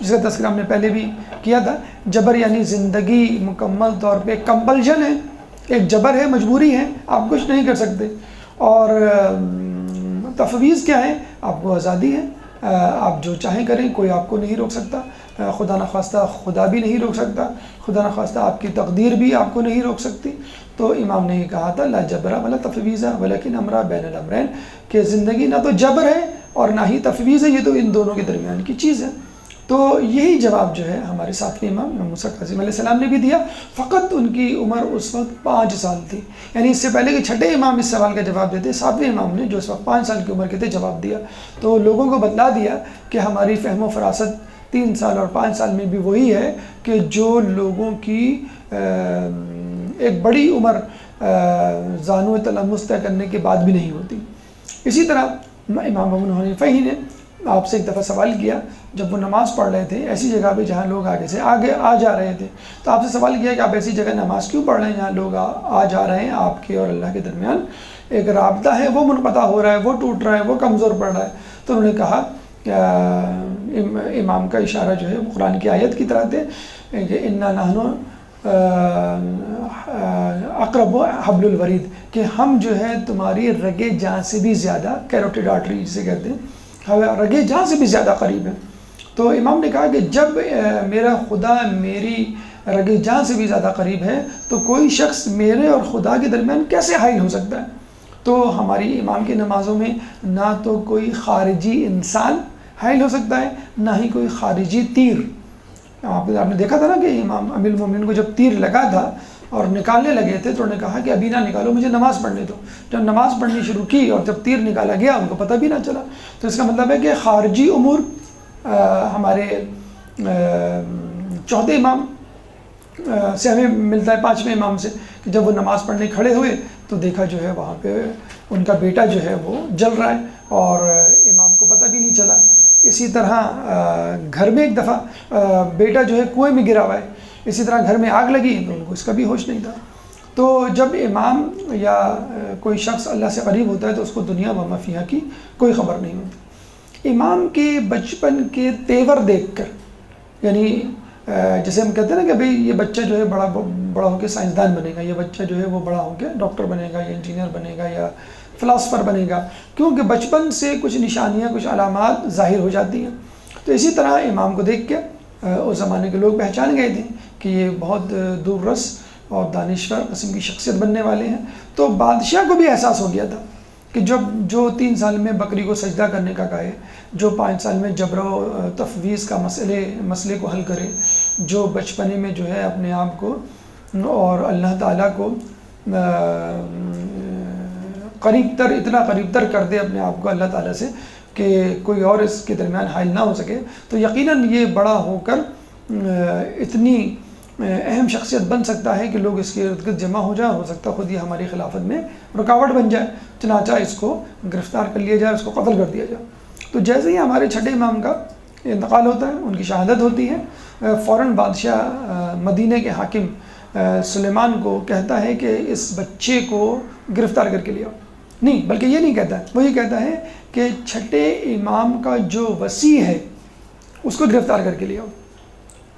جس کا تذکرہ ہم نے پہلے بھی کیا تھا۔ جبر یعنی زندگی مکمل طور پہ کمپلشن ہے، ایک جبر ہے، مجبوری ہے، آپ کچھ نہیں کر سکتے، اور تفویض کیا ہے؟ آپ کو آزادی ہے، آپ جو چاہیں کریں، کوئی آپ کو نہیں روک سکتا، خدا نخواستہ خدا بھی نہیں روک سکتا، خدا نخواستہ آپ کی تقدیر بھی آپ کو نہیں روک سکتی۔ تو امام نے یہ کہا تھا لا جبرا ولا تفویض ولیکن امرا بین الامرین، کہ زندگی نہ تو جبر ہے اور نہ ہی تفویض ہے، یہ تو ان دونوں کے درمیان کی چیز ہے۔ تو یہی جواب جو ہے ہمارے ساتویں امام موسیٰ کاظم علیہ السلام نے بھی دیا، فقط ان کی عمر اس وقت 5 سال تھی، یعنی اس سے پہلے کہ چھٹے امام اس سوال کا جواب دیتے، ساتویں امام نے جو اس وقت 5 سال کی عمر کے تھے جواب دیا۔ تو لوگوں کو بتلا دیا کہ ہماری فہم و فراست 3 سال اور 5 سال میں بھی وہی ہے کہ جو لوگوں کی ایک بڑی عمر زانو تلمس طے کرنے کے بعد بھی نہیں ہوتی۔ اسی طرح امام ابو حنیفہ ہی نے آپ سے ایک دفعہ سوال کیا، جب وہ نماز پڑھ رہے تھے ایسی جگہ پہ جہاں لوگ آگے سے آگے آ جا رہے تھے، تو آپ سے سوال کیا کہ آپ ایسی جگہ نماز کیوں پڑھ رہے ہیں جہاں لوگ آ جا رہے ہیں، آپ کے اور اللہ کے درمیان ایک رابطہ ہے وہ منقطع ہو رہا ہے، وہ ٹوٹ رہا ہے، وہ کمزور پڑ رہا ہے۔ تو انہوں نے کہا امام کا اشارہ جو ہے وہ قرآن کی آیت کی طرح تھے کہ انا نحن اقرب حبل الورید، کہ ہم جو ہے تمہاری رگے جان سے بھی زیادہ، کیروٹیڈ آرٹری جسے کہتے ہیں، رگے جان سے بھی زیادہ قریب ہیں۔ تو امام نے کہا کہ جب میرا خدا میری رگے جان سے بھی زیادہ قریب ہے تو کوئی شخص میرے اور خدا کے درمیان کیسے حائل ہو سکتا ہے؟ تو ہماری امام کی نمازوں میں نہ تو کوئی خارجی انسان حائل ہو سکتا ہے، نہ ہی کوئی خارجی تیر۔ آپ نے دیکھا تھا نا کہ امام امیر المومنین کو جب تیر لگا تھا اور نکالنے لگے تھے تو انہوں نے کہا کہ ابھی نہ نکالو، مجھے نماز پڑھنے دو۔ جب نماز پڑھنی شروع کی اور جب تیر نکالا گیا ان کو پتہ بھی نہ چلا۔ تو اس کا مطلب ہے کہ خارجی امور ہمارے چوتھے امام سے ہمیں ملتا ہے پانچویں امام سے، کہ جب وہ نماز پڑھنے کھڑے ہوئے تو دیکھا جو ہے وہاں پہ ان کا بیٹا جو ہے وہ جل رہا ہے اور امام کو پتہ بھی نہیں چلا۔ اسی طرح گھر میں ایک دفعہ بیٹا جو ہے کنویں میں گرا ہوا ہے، اسی طرح گھر میں آگ لگی تو ان کو اس کا بھی ہوش نہیں تھا۔ تو جب امام یا کوئی شخص اللہ سے قریب ہوتا ہے تو اس کو دنیا و ما فیہا کی کوئی خبر نہیں ہوتی۔ امام کے بچپن کے تیور دیکھ کر، یعنی جیسے ہم کہتے ہیں نا کہ بھئی یہ بچہ جو ہے بڑا ہو کے سائنسدان بنے گا، یہ بچہ جو ہے وہ بڑا ہو کے ڈاکٹر بنے گا یا انجینئر بنے گا یا فلاسفر بنے گا، کیونکہ بچپن سے کچھ نشانیاں، کچھ علامات ظاہر ہو جاتی ہیں۔ تو اسی طرح امام کو دیکھ کے اس زمانے کے لوگ پہچان گئے تھے کہ یہ بہت دور رس اور دانشور قسم کی شخصیت بننے والے ہیں۔ تو بادشاہ کو بھی احساس ہو گیا تھا کہ جو 3 سال میں بکری کو سجدہ کرنے کا کہے، جو 5 سال میں جبر و تفویض کا مسئلے کو حل کرے، جو بچپنے میں جو ہے اپنے آپ کو اور اللہ تعالیٰ کو اتنا قریب تر کر دے اپنے آپ کو اللہ تعالیٰ سے کہ کوئی اور اس کے درمیان حائل نہ ہو سکے، تو یقیناً یہ بڑا ہو کر اتنی اہم شخصیت بن سکتا ہے کہ لوگ اس کے ارد گرد جمع ہو جائیں، ہو سکتا ہے خود یہ ہماری خلافت میں رکاوٹ بن جائے، چنانچہ اس کو گرفتار کر لیا جائے، اس کو قتل کر دیا جائے۔ تو جیسے ہی ہمارے چھٹے امام کا انتقال ہوتا ہے، ان کی شہادت ہوتی ہے، فوراً بادشاہ مدینہ کے حاکم سلیمان کو کہتا ہے کہ اس بچے کو گرفتار کر کے لیا۔ نہیں، بلکہ یہ نہیں کہتا ہے، وہ یہ کہتا ہے کہ چھٹے امام کا جو وصی ہے اس کو گرفتار کر کے لیا،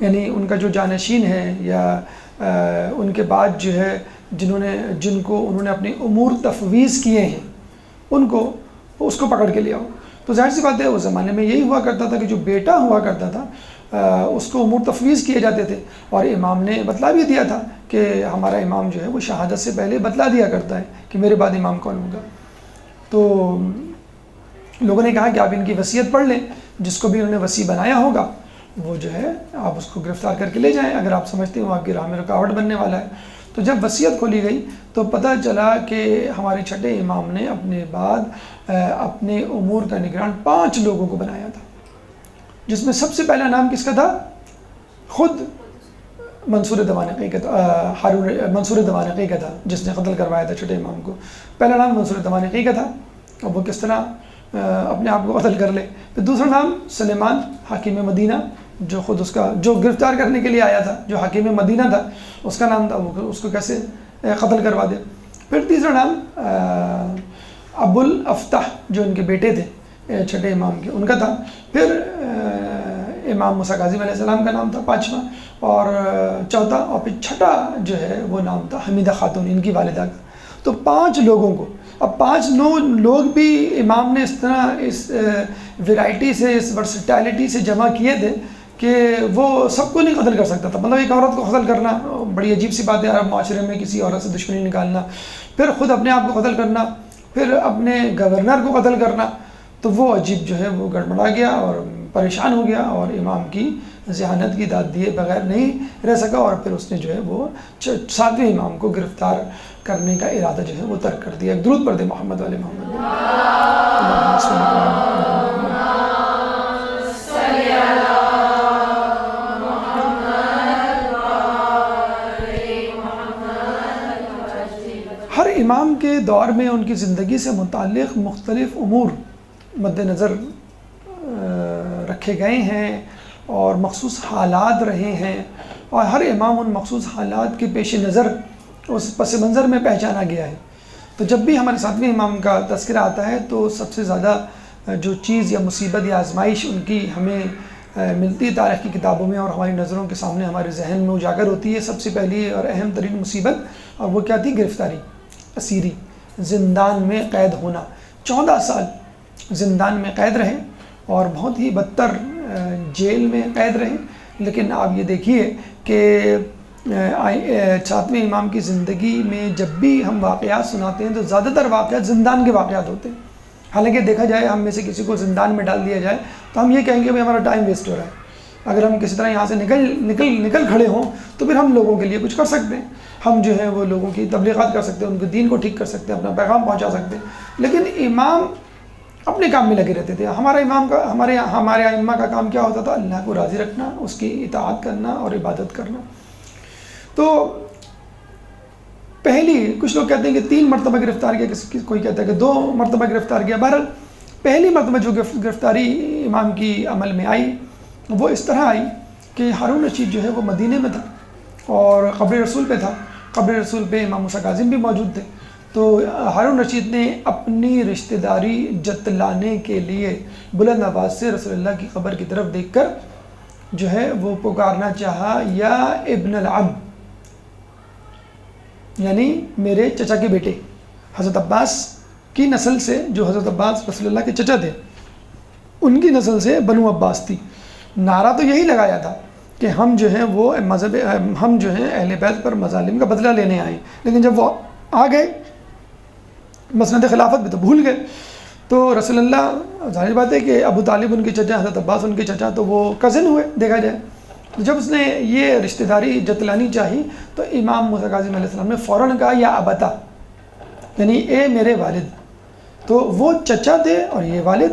یعنی ان کا جو جانشین ہے یا ان کے بعد جو ہے جن کو انہوں نے اپنے امور تفویض کیے ہیں اس کو پکڑ کے لیا ہو۔ تو ظاہر سی بات ہے اس زمانے میں یہی ہوا کرتا تھا کہ جو بیٹا ہوا کرتا تھا اس کو امور تفویض کیے جاتے تھے، اور امام نے بتلا بھی دیا تھا کہ ہمارا امام جو ہے وہ شہادت سے پہلے بتلا دیا کرتا ہے کہ میرے بعد امام کون ہوگا۔ تو لوگوں نے کہا کہ آپ ان کی وصیت پڑھ لیں، جس کو بھی انہوں نے وصی بنایا ہوگا وہ جو ہے آپ اس کو گرفتار کر کے لے جائیں اگر آپ سمجھتے ہیں وہ آپ کی راہ میں رکاوٹ بننے والا ہے۔ تو جب وصیت کھولی گئی تو پتہ چلا کہ ہمارے چھٹے امام نے اپنے بعد اپنے امور کا نگران 5 لوگوں کو بنایا تھا، جس میں سب سے پہلا نام کس کا تھا؟ خود منصور دوانقی کا تھا، منصور دوانقی کا تھا، جس نے قتل کروایا تھا چھٹے امام کو۔ پہلا نام منصور دوانقی کا تھا، اور وہ کس طرح اپنے آپ کو قتل کر لے۔ پھر دوسرا نام سلیمان حاکم مدینہ، جو خود جو گرفتار کرنے کے لیے آیا تھا، جو حاکم مدینہ تھا، اس کا نام تھا، وہ اس کو کیسے قتل کروا دے۔ پھر تیسرا نام ابو الافتح، جو ان کے بیٹے تھے چھٹے امام کے، ان کا تھا۔ پھر امام موسیٰ کاظم علیہ السلام کا نام تھا 5واں، اور چوتھا، اور پھر چھٹا جو ہے وہ نام تھا حمیدہ خاتون، ان کی والدہ کا۔ تو 5 لوگوں کو، اب 5 لوگ بھی امام نے اس طرح اس ویرائٹی سے، اس ورسٹیلٹی سے جمع کیے تھے کہ وہ سب کو نہیں قتل کر سکتا تھا۔ مطلب ایک عورت کو قتل کرنا بڑی عجیب سی بات ہے عرب معاشرے میں، کسی عورت سے دشمنی نکالنا، پھر خود اپنے آپ کو قتل کرنا، پھر اپنے گورنر کو قتل کرنا، تو وہ عجیب جو ہے وہ گڑبڑا گیا اور پریشان ہو گیا، اور امام کی ذہانت کی داد دیے بغیر نہیں رہ سکا، اور پھر اس نے جو ہے وہ 7ویں امام کو گرفتار کرنے کا ارادہ جو ہے وہ ترک کر دیا۔ ایک درود پڑھ دے محمد علیہ محمد۔ ہر امام کے دور میں ان کی زندگی سے متعلق مختلف امور مد نظر رکھے گئے ہیں اور مخصوص حالات رہے ہیں، اور ہر امام ان مخصوص حالات کے پیش نظر اس پس منظر میں پہچانا گیا ہے۔ تو جب بھی ہمارے 7ویں امام کا تذکرہ آتا ہے تو سب سے زیادہ جو چیز یا مصیبت یا آزمائش ان کی ہمیں ملتی ہے تاریخ کی کتابوں میں اور ہماری نظروں کے سامنے ہمارے ذہن میں اجاگر ہوتی ہے، سب سے پہلی اور اہم ترین مصیبت، اور وہ کیا تھی؟ گرفتاری، اسیری، زندان میں قید ہونا۔ 14 سال زندان میں قید رہے اور بہت ہی بدتر جیل میں قید رہے، لیکن آپ یہ دیکھیے کہ 7ویں امام کی زندگی میں جب بھی ہم واقعات سناتے ہیں تو زیادہ تر واقعات زندان کے واقعات ہوتے ہیں۔ حالانکہ دیکھا جائے ہم میں سے کسی کو زندان میں ڈال دیا جائے تو ہم یہ کہیں گے بھائی ہمارا ٹائم ویسٹ ہو رہا ہے، اگر ہم کسی طرح یہاں سے نکل کھڑے ہوں تو پھر ہم لوگوں کے لیے کچھ کر سکتے ہیں، ہم جو ہے وہ لوگوں کی تبلیغات کر سکتے ہیں، ان کے دین کو ٹھیک کر سکتے ہیں، اپنا پیغام پہنچا سکتے ہیں۔ لیکن امام اپنے کام میں لگے رہتے تھے۔ ہمارے ائمہ کا کام کیا ہوتا تھا؟ اللہ کو راضی رکھنا، اس کی اطاعت کرنا اور عبادت کرنا۔ تو کچھ لوگ کہتے ہیں کہ 3 مرتبہ گرفتار کیا، کوئی کہتا ہے کہ 2 مرتبہ گرفتار کیا۔ بہرحال پہلی مرتبہ جو گرفتاری امام کی عمل میں آئی وہ اس طرح آئی کہ ہارون رشید جو ہے وہ مدینے میں تھا اور قبر رسول پہ تھا، قبر رسول پہ امام موسیٰ کاظم بھی موجود تھے۔ تو ہارون رشید نے اپنی رشتہ داری جتلانے کے لیے بلند آواز سے رسول اللہ کی قبر کی طرف دیکھ کر جو ہے وہ پکارنا چاہا، یا ابن العم، یعنی میرے چچا کے بیٹے۔ حضرت عباس کی نسل سے، جو حضرت عباس رسول اللہ کے چچا تھے، ان کی نسل سے بنو عباس تھی۔ نعرہ تو یہی لگایا تھا کہ ہم جو ہیں وہ ہم جو ہیں اہل بیت پر مظالم کا بدلہ لینے آئے، لیکن جب وہ آ گئے مسند خلافت بھی تو بھول گئے۔ تو رسول اللہ، ظاہر بات ہے کہ ابو طالب ان کے چچا، حضرت عباس ان کے چچا، تو وہ کزن ہوئے دیکھا جائے۔ جب اس نے یہ رشتہ داری جتلانی چاہی تو امام موسیٰ کاظم علیہ السلام نے فوراً کہا یا ابتا، یعنی اے میرے والد۔ تو وہ چچا تھے اور یہ والد،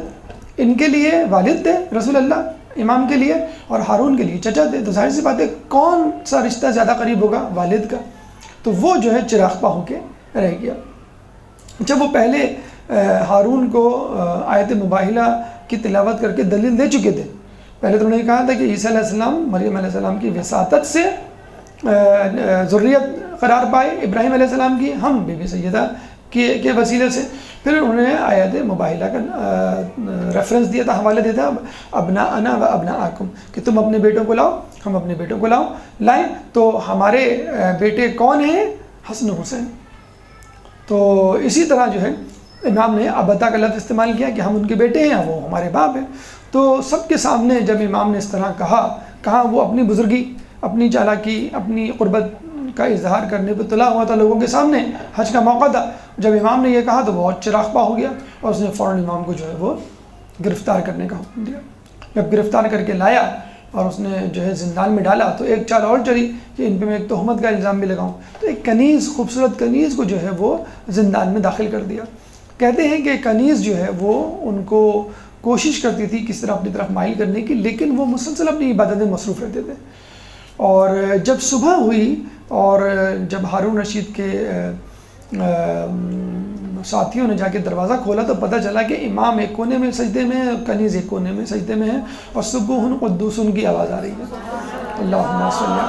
ان کے لیے والد تھے رسول اللہ امام کے لیے، اور ہارون کے لیے چچا تھے۔ تو ظاہر سی بات ہے کون سا رشتہ زیادہ قریب ہوگا؟ والد کا۔ تو وہ جو ہے چراغ پا ہو کے رہ گیا۔ جب وہ پہلے ہارون کو آیت مباہلہ کی تلاوت کر کے دلیل دے چکے تھے، پہلے تو انہوں نے کہا تھا کہ عیسیٰ علیہ السلام مریم علیہ السلام کی وساطت سے ذریت قرار پائے، ابراہیم علیہ السلام کی، ہم بی بی سیدہ کے وسیلے سے۔ پھر انہوں نے آیت مباہلہ کا ریفرنس دیا تھا، حوالہ دیا تھا، ابناءنا و ابناءکم، کہ تم اپنے بیٹوں کو لاؤ، ہم اپنے بیٹوں کو لائیں۔ تو ہمارے بیٹے کون ہیں؟ حسن حسین۔ تو اسی طرح جو ہے امام نے ابتا کا لفظ استعمال کیا کہ ہم ان کے بیٹے ہیں، وہ ہمارے باپ ہیں۔ تو سب کے سامنے جب امام نے اس طرح کہا وہ اپنی بزرگی، اپنی چالاکی، اپنی قربت کا اظہار کرنے پہ تلا ہوا تھا لوگوں کے سامنے، حج کا موقع تھا۔ جب امام نے یہ کہا تو بہت چراغ پا ہو گیا اور اس نے فوراً امام کو جو ہے وہ گرفتار کرنے کا حکم دیا۔ جب گرفتار کر کے لایا اور اس نے جو ہے زندان میں ڈالا تو ایک چال اور چلی کہ ان پہ میں ایک تہمت کا الزام بھی لگاؤں۔ تو ایک کنیز، خوبصورت کنیز کو جو ہے وہ زندان میں داخل کر دیا۔ کہتے ہیں کہ کنیز جو ہے وہ ان کو کوشش کرتی تھی کس طرح اپنی طرف مائل کرنے کی، لیکن وہ مسلسل اپنی عبادت میں مصروف رہتے تھے۔ اور جب صبح ہوئی اور جب ہارون رشید کے ساتھیوں نے جا کے دروازہ کھولا تو پتہ چلا کہ امام ایک کونے میں سجدے میں ہے، کنیز ایک کونے میں سجدے میں ہے، اور سبوح قدوس کی آواز آ رہی ہے۔ اللہم صلی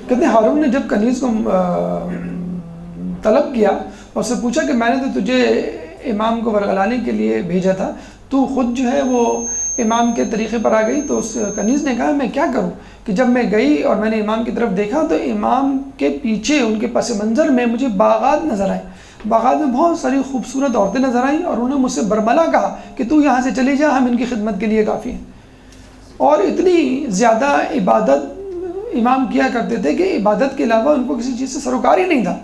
کہتے ہیں ہارون نے جب کنیز کو طلب کیا اور اس سے پوچھا کہ میں نے تو تجھے امام کو ورغلانے کے لیے بھیجا تھا، تو خود جو ہے وہ امام کے طریقے پر آ گئی۔ تو اس کنیز نے کہا میں کیا کروں کہ جب میں گئی اور میں نے امام کی طرف دیکھا تو امام کے پیچھے ان کے پس منظر میں مجھے باغات نظر آئے، باغات میں بہت ساری خوبصورت عورتیں نظر آئیں، اور انہوں نے مجھ سے برملا کہا کہ تو یہاں سے چلی جا، ہم ان کی خدمت کے لیے کافی ہیں۔ اور اتنی زیادہ عبادت امام کیا کرتے تھے کہ عبادت کے علاوہ ان کو کسی چیز سے سروکار ہی نہیں تھا،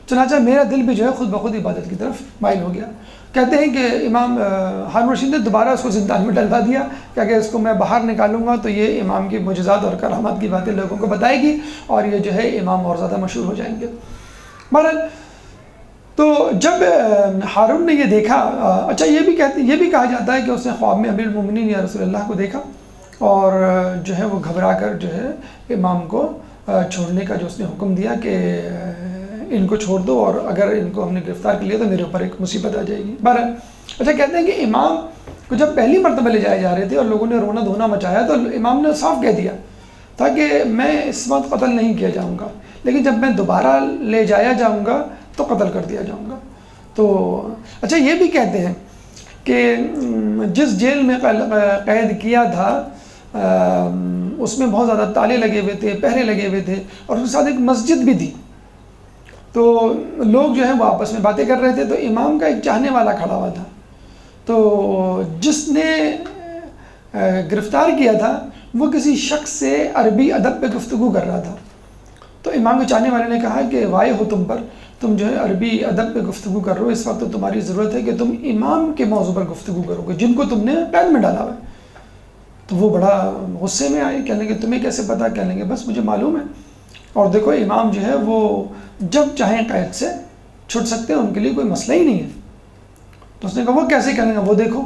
چنانچہ میرا دل بھی جو ہے خود بخود عبادت کی طرف مائل ہو گیا۔ کہتے ہیں کہ امام ہارون رشید نے دوبارہ اس کو زندان میں ڈلوا دیا کہ اگر اس کو میں باہر نکالوں گا تو یہ امام کی معجزات اور کرامات کی باتیں لوگوں کو بتائے گی اور یہ جو ہے امام اور زیادہ مشہور ہو جائیں گے۔ بہرحال تو جب ہارون نے یہ دیکھا، اچھا یہ بھی کہا جاتا ہے کہ اس نے خواب میں امیر المومنین یا رسول اللہ کو دیکھا اور جو ہے وہ گھبرا کر جو ہے امام کو چھوڑنے کا جو اس نے حکم دیا کہ ان کو چھوڑ دو، اور اگر ان کو ہم نے گرفتار کر لیا تو میرے اوپر ایک مصیبت آ جائے گی۔ بہرحال اچھا، کہتے ہیں کہ امام کو جب پہلی مرتبہ لے جائے جا رہے تھے اور لوگوں نے رونا دھونا مچایا تو امام نے صاف کہہ دیا تھا کہ میں اس وقت قتل نہیں کیا جاؤں گا، لیکن جب میں دوبارہ لے جایا جاؤں گا تو قتل کر دیا جاؤں گا۔ تو اچھا، یہ بھی کہتے ہیں کہ جس جیل میں قید کیا تھا اس میں بہت زیادہ تالے لگے ہوئے تھے، پہرے لگے ہوئے تھے، اور اس کے ساتھ ایک مسجد بھی تھی۔ تو لوگ جو ہیں وہ آپس میں باتیں کر رہے تھے، تو امام کا ایک چاہنے والا کھڑا ہوا تھا، تو جس نے گرفتار کیا تھا وہ کسی شخص سے عربی ادب پہ گفتگو کر رہا تھا۔ تو امام کے چاہنے والے نے کہا کہ وائے ہو تم پر، تم جو ہے عربی ادب پہ گفتگو کر رہے ہو، اس وقت تو تمہاری ضرورت ہے کہ تم امام کے موضوع پر گفتگو کرو گے جن کو تم نے قید میں ڈالا ہوا ہے۔ تو وہ بڑا غصے میں آئے، کہنے لگے تمہیں کیسے پتا؟ کہنے لگے بس مجھے معلوم ہے، اور دیکھو امام جو ہے وہ جب چاہیں قید سے چھٹ سکتے ہیں، ان کے لیے کوئی مسئلہ ہی نہیں ہے۔ تو اس نے کہا وہ کیسے؟ کہنے لگا وہ دیکھو۔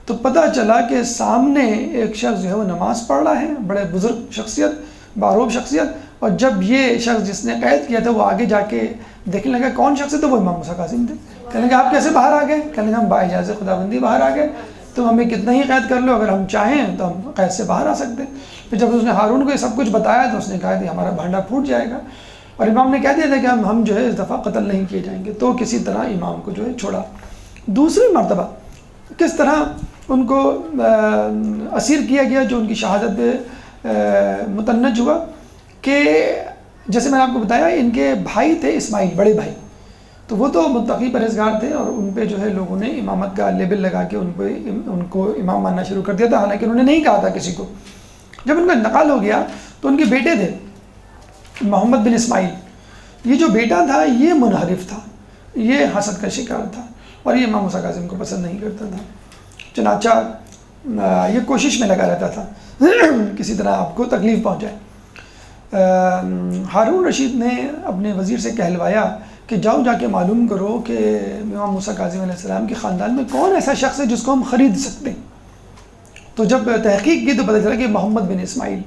تو پتہ چلا کہ سامنے ایک شخص جو ہے وہ نماز پڑھ رہا ہے، بڑے بزرگ شخصیت، باروب شخصیت، اور جب یہ شخص جس نے قید کیا تھا وہ آگے جا کے دیکھنے لگا کون شخص ہے، تو وہ امام موسیٰ کاظم تھے۔ کہنے لگا آپ کیسے باہر آ گئے؟ کہنے لگا ہم بااجازت خداوندی باہر آ گئے، تو ہمیں کتنا ہی قید کر لو، اگر ہم چاہیں تو ہم قید سے باہر آ سکتے ہیں۔ پھر جب اس نے ہارون کو یہ سب کچھ بتایا تو اس نے کہا کہ ہمارا بھانڈا پھوٹ جائے گا، اور امام نے کہہ دیا تھا کہ ہم جو ہے اس دفعہ قتل نہیں کیے جائیں گے۔ تو کسی طرح امام کو جو ہے چھوڑا۔ دوسری مرتبہ کس طرح ان کو اسیر کیا گیا، جو ان کی شہادت پہ متنج ہوا، کہ جیسے میں نے آپ کو بتایا ان کے بھائی تھے اسماعیل، بڑے بھائی، تو وہ تو متقی پرہیزگار تھے، اور ان پہ جو ہے لوگوں نے امامت کا لیبل لگا کے ان کو امام ماننا شروع کر دیا تھا، حالانکہ انہوں نے نہیں کہا تھا کسی کو۔ جب ان کا انتقال ہو گیا تو ان کے بیٹے تھے محمد بن اسماعیل، یہ جو بیٹا تھا یہ منحرف تھا، یہ حسد کا شکار تھا، اور یہ امام موسیٰ کاظم کو پسند نہیں کرتا تھا۔ چنانچہ یہ کوشش میں لگا رہتا تھا کسی طرح آپ کو تکلیف پہنچائے۔ ہارون رشید نے اپنے وزیر سے کہلوایا کہ جاؤ جا کے معلوم کرو کہ امام موسیٰ کاظم علیہ السلام کے خاندان میں کون ایسا شخص ہے جس کو ہم خرید سکتے ہیں۔ تو جب تحقیق کی تو پتہ چلا کہ محمد بن اسماعیل،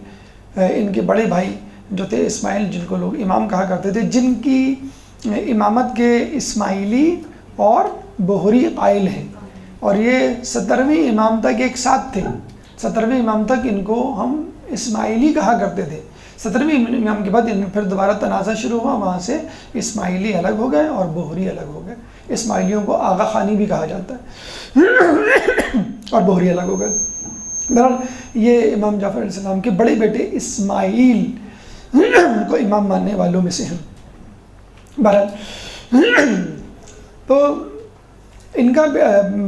ان کے بڑے بھائی جو تھے اسماعیل، جن کو لوگ امام کہا کرتے تھے، جن کی امامت کے اسماعیلی اور بہری قائل ہیں، اور یہ 17ویں امام تک ایک ساتھ تھے۔ 17ویں امام تک ان کو ہم اسماعیلی کہا کرتے تھے۔ 17ویں امام کے بعد ان میں پھر دوبارہ تنازع شروع ہوا، وہاں سے اسماعیلی الگ ہو گئے اور بہری الگ ہو گئے۔ اسماعیلیوں کو آغا خانی بھی کہا جاتا ہے اور بہری الگ ہو گئے۔ بہرحال یہ امام جعفر علیہ السلام کے بڑے بیٹے اسماعیل کو امام ماننے والوں میں سے ہیں۔ بہرحال تو ان کا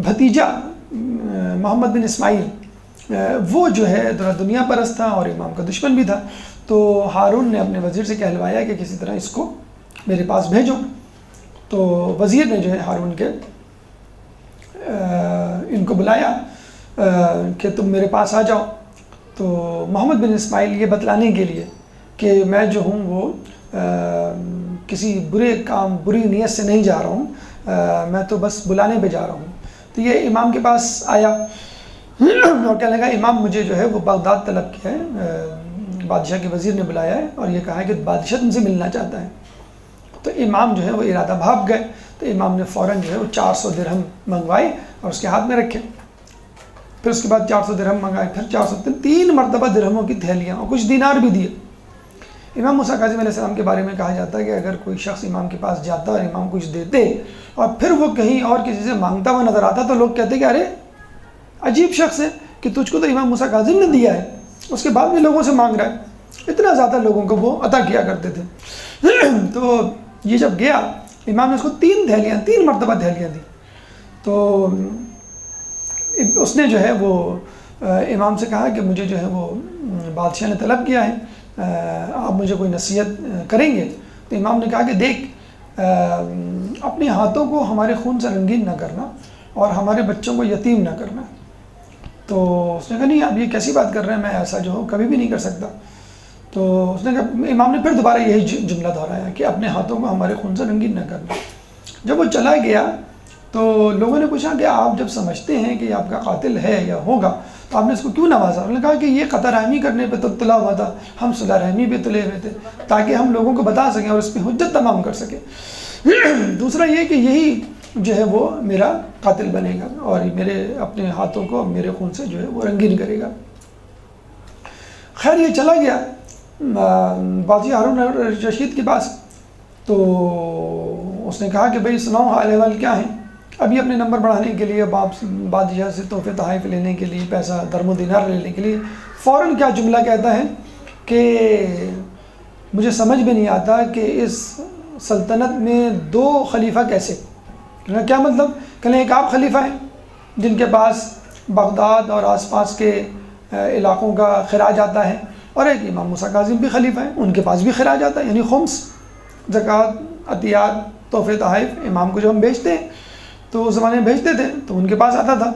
بھتیجا محمد بن اسماعیل وہ جو ہے دنیا پرست تھا اور امام کا دشمن بھی تھا۔ تو ہارون نے اپنے وزیر سے کہلوایا کہ کسی طرح اس کو میرے پاس بھیجو۔ تو وزیر نے جو ہے ہارون کے ان کو بلایا کہ تم میرے پاس آ جاؤ۔ تو محمد بن اسماعیل یہ بتلانے کے لیے کہ میں جو ہوں وہ کسی برے کام، بری نیت سے نہیں جا رہا ہوں، میں تو بس بلانے پہ جا رہا ہوں۔ تو یہ امام کے پاس آیا اور کہنے لگا امام مجھے جو ہے وہ بغداد طلب کیا ہے، بادشاہ کے وزیر نے بلایا ہے اور یہ کہا ہے کہ بادشاہ تم سے ملنا چاہتا ہے۔ تو امام جو ہے وہ ارادہ بھاپ گئے۔ تو امام نے فوراً جو ہے وہ 400 درہم منگوائے اور اس کے ہاتھ میں رکھے۔ پھر اس کے بعد 400 درہم منگائے، پھر 400، 3 مرتبہ درہموں کی تھیلیاں اور کچھ دینار بھی دیے۔ امام موسیٰ کاظم علیہ السلام کے بارے میں کہا جاتا ہے کہ اگر کوئی شخص امام کے پاس جاتا اور امام کچھ دیتے اور پھر وہ کہیں اور کسی سے مانگتا ہوا نظر آتا تو لوگ کہتے کہ ارے عجیب شخص ہے کہ تجھ کو تو امام موسیٰ کاظم نے دیا ہے، اس کے بعد بھی لوگوں سے مانگ رہا ہے۔ اتنا زیادہ لوگوں کو وہ عطا کیا کرتے تھے۔ تو یہ جب گیا امام نے اس کو 3 مرتبہ تھیلیاں دی۔ تو اس نے جو ہے وہ امام سے کہا کہ مجھے جو ہے وہ بادشاہ نے طلب کیا ہے، آپ مجھے کوئی نصیحت کریں گے؟ تو امام نے کہا کہ دیکھ، اپنے ہاتھوں کو ہمارے خون سے رنگین نہ کرنا اور ہمارے بچوں کو یتیم نہ کرنا۔ تو اس نے کہا نہیں آپ یہ کیسی بات کر رہے ہیں، میں ایسا جو ہوں کبھی بھی نہیں کر سکتا۔ تو اس نے کہا، امام نے پھر دوبارہ یہی جملہ دہرایا کہ اپنے ہاتھوں کو ہمارے خون سے رنگین نہ کرنا۔ جب وہ چلا گیا تو لوگوں نے پوچھا کہ آپ جب سمجھتے ہیں کہ آپ کا قاتل ہے یا ہوگا تو آپ نے اس کو کیوں نوازا؟ انہوں نے کہا کہ یہ قطع رحمی کرنے پہ تو تلا ہوا تھا، ہم صلح رحمی پہ تلے ہوئے تھے تاکہ ہم لوگوں کو بتا سکیں اور اس پہ حجت تمام کر سکیں۔ دوسرا یہ کہ یہی جو ہے وہ میرا قاتل بنے گا اور میرے اپنے ہاتھوں کو میرے خون سے جو ہے وہ رنگین کرے گا۔ خیر یہ چلا گیا باجی ہارون رشید کے پاس، تو اس نے کہا کہ بھئی سناؤ حال احوال کیا ہیں؟ ابھی اپنے نمبر بڑھانے کے لیے بادشاہ سے تحفے تحائف لینے کے لیے، پیسہ درم و دینار لینے کے لیے فوراً کیا جملہ کہتا ہے کہ مجھے سمجھ میں نہیں آتا کہ اس سلطنت میں 2 خلیفہ کیسے؟ کیا مطلب؟ کہنے ایک آپ خلیفہ ہیں جن کے پاس بغداد اور آس پاس کے علاقوں کا خراج آتا ہے، اور ایک امام موسیٰ کاظم بھی خلیفہ ہیں، ان کے پاس بھی خراج آتا ہے، یعنی خمس، زکوٰۃ، عطیات، تحفے تحائف امام کو جو ہم بھیجتے ہیں تو اس زمانے میں بھیجتے تھے تو ان کے پاس آتا تھا۔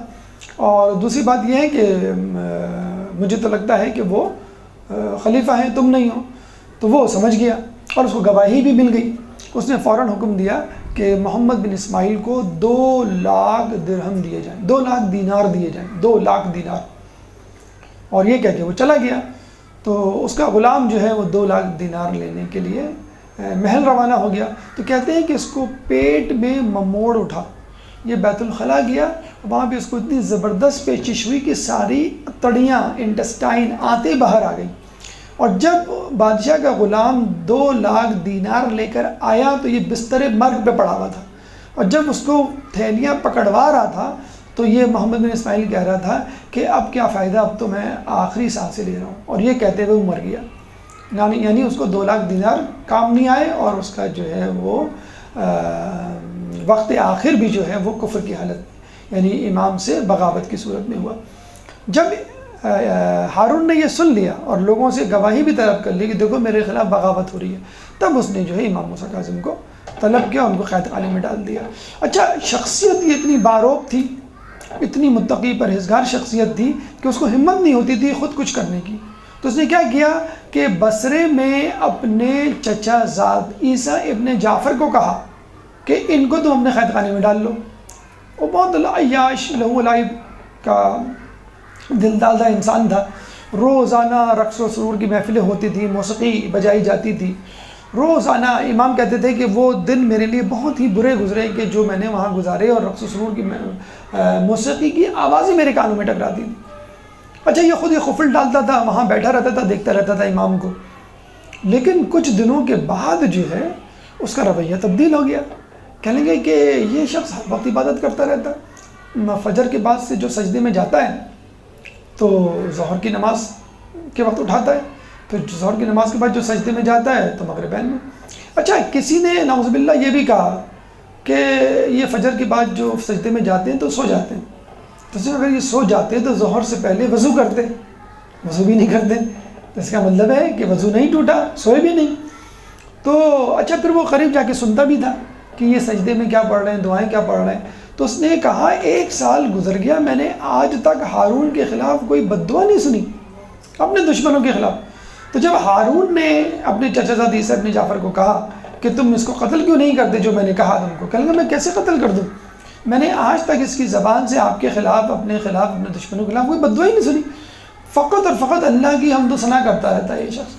اور دوسری بات یہ ہے کہ مجھے تو لگتا ہے کہ وہ خلیفہ ہیں، تم نہیں ہو۔ تو وہ سمجھ گیا اور اس کو گواہی بھی مل گئی۔ اس نے فوراً حکم دیا کہ محمد بن اسماعیل کو 2 لاکھ درہم دیے جائیں، 2 لاکھ دینار دیے جائیں، 2 لاکھ دینار۔ اور یہ کہہ کے وہ چلا گیا۔ تو اس کا غلام جو ہے وہ 2 لاکھ دینار لینے کے لیے محل روانہ ہو گیا۔ تو کہتے ہیں کہ اس کو پیٹ میں مموڑ اٹھا، یہ بیت الخلاء گیا، وہاں پہ اس کو اتنی زبردست پیچش ہوئی کہ ساری تڑیاں، انٹسٹائن، آنتیں باہر آ گئی۔ اور جب بادشاہ کا غلام 2 لاکھ دینار لے کر آیا تو یہ بستر مرگ پہ پڑا ہوا تھا، اور جب اس کو تھیلیاں پکڑوا رہا تھا تو یہ محمد بن اسماعیل کہہ رہا تھا کہ اب کیا فائدہ، اب تو میں آخری سانسیں لے رہا ہوں، اور یہ کہتے ہوئے وہ مر گیا۔ یعنی اس کو 2 لاکھ دینار کام نہیں آئے، اور اس کا جو ہے وہ وقت آخر بھی جو ہے وہ کفر کی حالت، یعنی امام سے بغاوت کی صورت میں ہوا۔ جب ہارون نے یہ سن لیا اور لوگوں سے گواہی بھی طلب کر لی کہ دیکھو میرے خلاف بغاوت ہو رہی ہے، تب اس نے جو ہے امام موسیٰ کاظم کو طلب کیا، ان کو قید خانے میں ڈال دیا۔ اچھا، شخصیت یہ اتنی باروب تھی، اتنی متقی پرہیزگار شخصیت تھی کہ اس کو ہمت نہیں ہوتی تھی خود کچھ کرنے کی۔ تو اس نے کیا کیا کہ بصرے میں اپنے چچا زاد عیسیٰ ابن جعفر کو کہا کہ ان کو تم اپنے قید خانے میں ڈال لو۔ وہ بہت عیاش لہو لعب کا دل دادہ انسان تھا۔ روزانہ رقص و سرور کی محفلیں ہوتی تھیں، موسیقی بجائی جاتی تھی روزانہ۔ امام کہتے تھے کہ وہ دن میرے لیے بہت ہی برے گزرے کہ جو میں نے وہاں گزارے، اور رقص و سرور کی موسیقی کی آوازیں میرے کانوں میں ٹکراتی تھی۔ اچھا، یہ خود یہ خفل ڈالتا تھا، وہاں بیٹھا رہتا تھا، دیکھتا رہتا تھا امام کو، لیکن کچھ دنوں کے بعد جو ہے اس کا رویہ تبدیل ہو گیا۔ کہنے لگے کہ یہ شخص ہر وقت عبادت کرتا رہتا ہے، فجر کے بعد سے جو سجدے میں جاتا ہے تو ظہر کی نماز کے وقت اٹھاتا ہے، پھر ظہر کی نماز کے بعد جو سجدے میں جاتا ہے تو مغربین میں۔ اچھا، کسی نے نعوذ باللہ یہ بھی کہا کہ یہ فجر کے بعد جو سجدے میں جاتے ہیں تو سو جاتے ہیں، تو اگر یہ سو جاتے تو ظہر سے پہلے وضو کرتے، وضو بھی نہیں کرتے، تو اس کا مطلب ہے کہ وضو نہیں ٹوٹا، سوئے بھی نہیں۔ تو اچھا، پھر وہ قریب جا کے سنتا بھی تھا کہ یہ سجدے میں کیا پڑھ رہے ہیں، دعائیں کیا پڑھ رہے ہیں۔ تو اس نے کہا 1 سال گزر گیا، میں نے آج تک ہارون کے خلاف کوئی بد دعا نہیں سنی، اپنے دشمنوں کے خلاف۔ تو جب ہارون نے اپنے چچا زاد عیسیٰ ابن جعفر کو کہا کہ تم اس کو قتل کیوں نہیں کرتے جو میں نے کہا تم کو، کہنے لگا میں کیسے قتل کر دوں، میں نے آج تک اس کی زبان سے آپ کے خلاف، اپنے خلاف، اپنے دشمنوں کے خلاف کوئی بد دعا ہی نہیں سنی، فقط اور فقط اللہ کی حمد و ثنا کرتا رہتا ہے یہ شخص،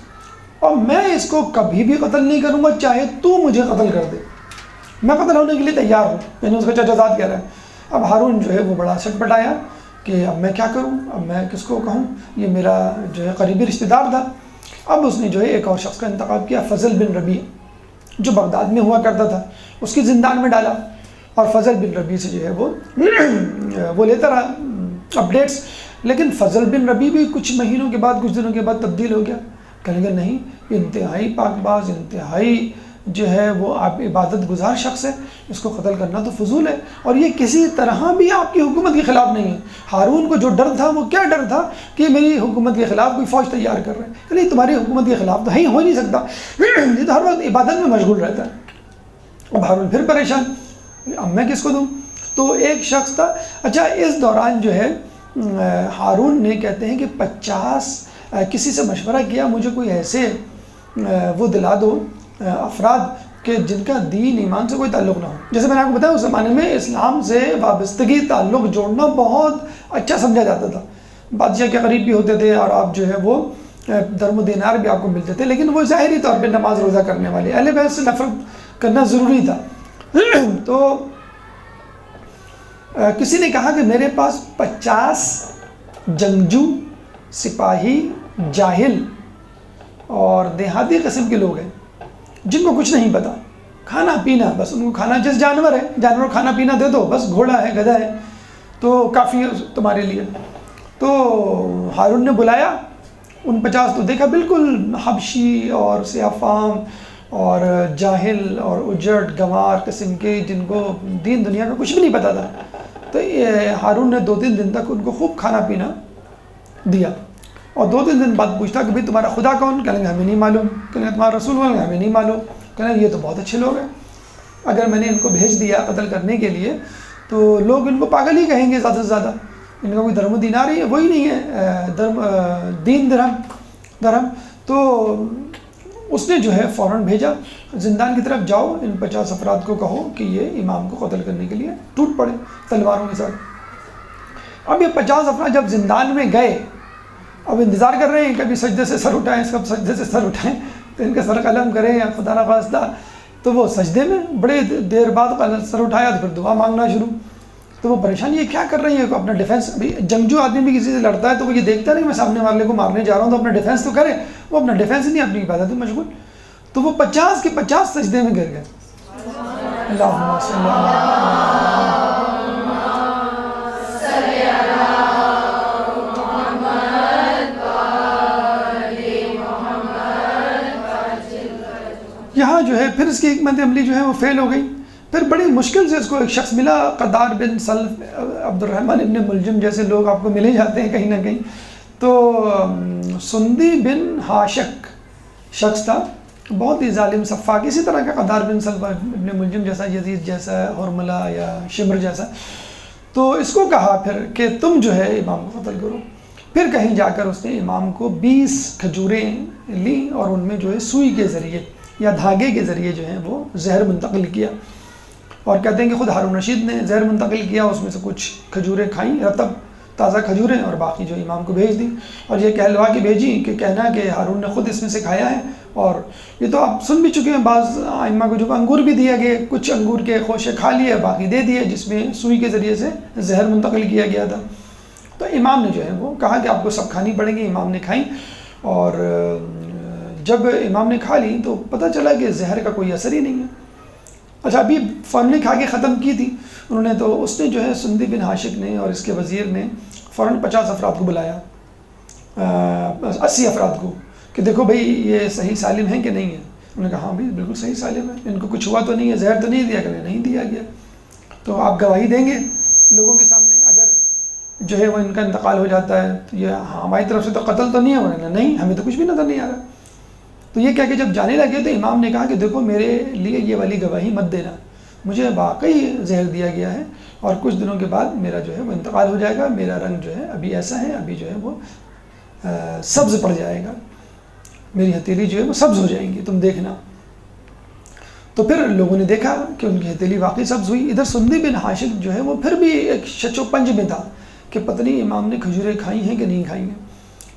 اور میں اس کو کبھی بھی قتل نہیں کروں گا چاہے تو مجھے قتل کر دے، میں قتل ہونے کے لیے تیار ہوں۔ یعنی اس کا چچا زاد کہہ رہا ہے۔ اب ہارون جو ہے وہ بڑا سٹ پٹایا کہ اب میں کیا کروں، اب میں کس کو کہوں، یہ میرا جو ہے قریبی رشتہ دار تھا۔ اب اس نے جو ہے ایک اور شخص کا انتخاب کیا، فضل بن ربیع، جو بغداد میں ہوا کرتا تھا، اس کی زندان میں ڈالا، اور فضل بن ربیع سے جو ہے وہ لیتا رہا اپڈیٹس۔ لیکن فضل بن ربیع بھی کچھ مہینوں کے بعد، کچھ دنوں کے بعد تبدیل ہو گیا، کہنے لگا نہیں، انتہائی پاک باز، انتہائی جو ہے وہ آپ عبادت گزار شخص ہے، اس کو قتل کرنا تو فضول ہے، اور یہ کسی طرح بھی آپ کی حکومت کے خلاف نہیں ہے۔ ہارون کو جو ڈر تھا وہ کیا ڈر تھا کہ میری حکومت کے خلاف کوئی فوج تیار کر رہے ہیں، کہ نہیں تمہاری حکومت کے خلاف تو ہو نہیں سکتا، یہ تو ہر وقت عبادت میں مشغول رہتا ہے۔ اب ہارون پھر پریشان، اب میں کس کو دوں؟ تو ایک شخص تھا۔ اچھا، اس دوران جو ہے ہارون نے کہتے ہیں کہ 50 کسی سے مشورہ کیا، مجھے کوئی ایسے وہ دلا دو افراد کہ جن کا دین ایمان سے کوئی تعلق نہ ہو۔ جیسے میں نے آپ کو بتایا اس زمانے میں اسلام سے وابستگی، تعلق جوڑنا بہت اچھا سمجھا جاتا تھا، بادشاہ کے قریب بھی ہوتے تھے اور آپ جو ہے وہ درم و دینار بھی آپ کو ملتے تھے، لیکن وہ ظاہری طور پہ نماز روزہ کرنے والے، اہل بیت سے نفرت کرنا ضروری تھا۔ تو کسی نے کہا کہ میرے پاس 50 جنگجو، سپاہی، جاہل اور دیہاتی قسم کے لوگ ہیں جن کو کچھ نہیں پتا، کھانا پینا بس ان کو کھانا، جس جانور ہے جانور کھانا پینا دے دو، بس گھوڑا ہے گدھا ہے تو کافی ہے تمہارے لیے۔ تو ہارون نے بلایا ان 50 تو دیکھا بالکل حبشی اور سیاہ فام اور جاہل اور اجڑ گنوار قسم کے، جن کو دین دنیا کا کچھ بھی نہیں پتا تھا۔ تو ہارون نے 2-3 دن تک ان کو خوب کھانا پینا دیا، اور 2-3 دن بعد پوچھتا کہ بھئی تمہارا خدا کون؟ کہیں گے ہمیں نہیں معلوم، کہیں گے تمہارا رسول کون؟ ہمیں نہیں معلوم، کہیں گے یہ تو بہت اچھے لوگ ہیں، اگر میں نے ان کو بھیج دیا قتل کرنے کے لیے تو لوگ ان کو پاگل ہی کہیں گے زیادہ سے زیادہ، ان کا کوئی درم و دینار ہی وہی نہیں ہے، دین درہم۔ تو اس نے جو ہے فوراً بھیجا زندان کی طرف، جاؤ ان 50 افراد کو کہو کہ یہ امام کو قتل کرنے کے لیے ٹوٹ پڑے تلواروں کے ساتھ۔ اب یہ 50 افراد جب زندان میں گئے، اب انتظار کر رہے ہیں کبھی سجدے سے سر اٹھائیں، کب سجدے سے سر اٹھائیں تو ان کا سر قلم کریں یا خدا نخواستہ، تو وہ سجدے میں بڑے دیر بعد سر اٹھایا تو پھر دعا مانگنا شروع۔ تو وہ پریشانی، یہ کیا کر رہی ہے؟ اپنا ڈیفینس، ابھی جنگجو آدمی بھی کسی سے لڑتا ہے تو وہ یہ دیکھتا نہیں میں سامنے والے کو مارنے جا رہا ہوں تو اپنا ڈیفینس تو کرے، وہ اپنا ڈیفینس نہیں، اپنی عبادت میں مشغول۔ تو وہ 50 کے 50 سجدے میں گر گئے۔ اللہم صلی یہاں جو ہے پھر اس کی حکمت عملی جو ہے وہ فیل ہو گئی۔ پھر بڑی مشکل سے اس کو ایک شخص ملا، قدار بن سلف، عبد الرحمن ابن ملجم جیسے لوگ آپ کو ملے جاتے ہیں کہیں نہ کہیں۔ تو سندی بن ہاشک شخص تھا، بہت ہی ظالم سفاک، اسی طرح کا قدار بن سلف ابن ملجم جیسا، یزید جیسا، حرملہ یا شمر جیسا۔ تو اس کو کہا پھر کہ تم جو ہے امام کو قتل کرو۔ پھر کہیں جا کر اس نے امام کو 20 کھجوریں لیں اور ان میں جو ہے سوئی کے ذریعے یا دھاگے کے ذریعے جو ہے وہ زہر منتقل کیا، اور کہتے ہیں کہ خود ہارون رشید نے زہر منتقل کیا، اس میں سے کچھ کھجوریں کھائیں، رطب تازہ کھجوریں، اور باقی جو امام کو بھیج دیں، اور یہ کہلوا کے بھیجی کہ کہنا کہ ہارون نے خود اس میں سے کھایا ہے۔ اور یہ تو آپ سن بھی چکے ہیں، بعض ائمہ کو جو انگور بھی دیا گیا، کچھ انگور کے خوشے کھا لیے، باقی دے دیے، جس میں سوئی کے ذریعے سے زہر منتقل کیا گیا تھا۔ تو امام نے جو ہے وہ کہا کہ آپ کو سب کھانی پڑیں گی، امام نے کھائیں، اور جب امام نے کھا لی تو پتہ چلا کہ زہر کا کوئی اثر ہی نہیں ہے۔ اچھا، ابھی فوراً کھا کے ختم کی تھی انہوں نے، تو اس نے جو ہے سندی بن ہاشک نے اور اس کے وزیر نے فوراً 50 افراد کو بلایا، 80 افراد کو، کہ دیکھو بھئی یہ صحیح سالم ہیں کہ نہیں ہیں؟ انہوں نے کہا ہاں بھائی بالکل صحیح سالم ہے، ان کو کچھ ہوا تو نہیں ہے، زہر تو نہیں دیا؟ کہ نہیں دیا گیا۔ تو آپ گواہی دیں گے لوگوں کے سامنے، اگر جو ہے وہ ان کا انتقال ہو جاتا ہے تو یہ ہماری طرف سے تو قتل تو نہیں ہے؟ انہوں نے نہیں، ہمیں تو کچھ بھی نظر نہیں آ رہا۔ تو یہ کہہ کے جب جانے لگے تو امام نے کہا کہ دیکھو میرے لیے یہ والی گواہی مت دینا، مجھے واقعی زہر دیا گیا ہے، اور کچھ دنوں کے بعد میرا جو ہے وہ انتقال ہو جائے گا، میرا رنگ جو ہے ابھی ایسا ہے، ابھی جو ہے وہ سبز پڑ جائے گا، میری ہتھیلی جو ہے وہ سبز ہو جائیں گی، تم دیکھنا۔ تو پھر لوگوں نے دیکھا کہ ان کی ہتھیلی واقعی سبز ہوئی۔ ادھر سندی بن ہاشک جو ہے وہ پھر بھی ایک شچ و پنج میں تھا کہ پتہ نہیں امام نے کھجوریں کھائی ہیں کہ نہیں کھائی ہیں،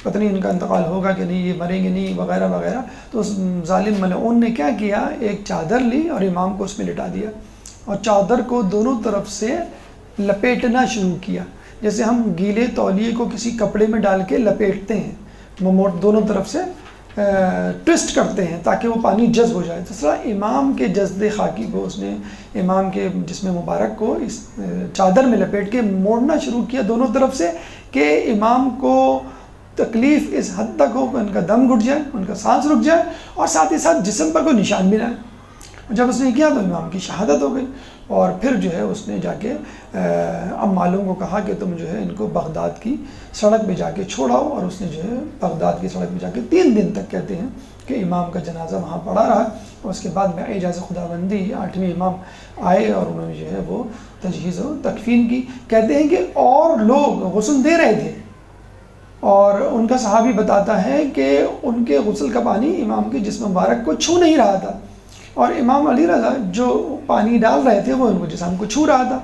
پتہ نہیں ان کا انتقال ہوگا کہ نہیں، یہ مریں گے نہیں، وغیرہ وغیرہ۔ تو اس ظالم ملعون نے کیا کیا، ایک چادر لی اور امام کو اس میں لٹا دیا، اور چادر کو دونوں طرف سے لپیٹنا شروع کیا، جیسے ہم گیلے تولیے کو کسی کپڑے میں ڈال کے لپیٹتے ہیں، دونوں طرف سے ٹوسٹ کرتے ہیں تاکہ وہ پانی جذب ہو جائے۔ دوسرا امام کے جسد خاکی کو اس نے، امام کے جسم مبارک کو اس چادر میں لپیٹ کے موڑنا شروع کیا دونوں طرف سے، کہ امام کو تکلیف اس حد تک ہو کہ ان کا دم گھٹ جائے، ان کا سانس رک جائے، اور ساتھ ہی ساتھ جسم پر کوئی نشان بھی نہ آئے۔ جب اس نے کیا تو امام کی شہادت ہو گئی، اور پھر جو ہے اس نے جا کے عمالوں کو کہا کہ تم جو ہے ان کو بغداد کی سڑک پہ جا کے چھوڑاؤ، اور اس نے جو ہے بغداد کی سڑک پہ جا کے 3 دن تک کہتے ہیں کہ امام کا جنازہ وہاں پڑا رہا، اور اس کے بعد میں اعجاز خداوندی 8ویں امام آئے اور انہوں نے جو ہے وہ تجہیز و تکفین کی۔ کہتے ہیں کہ اور لوگ غسل دے رہے تھے، اور ان کا صحابی بتاتا ہے کہ ان کے غسل کا پانی امام کے جسم مبارک کو چھو نہیں رہا تھا، اور امام علی رضا جو پانی ڈال رہے تھے وہ ان کو جسم کو چھو رہا تھا۔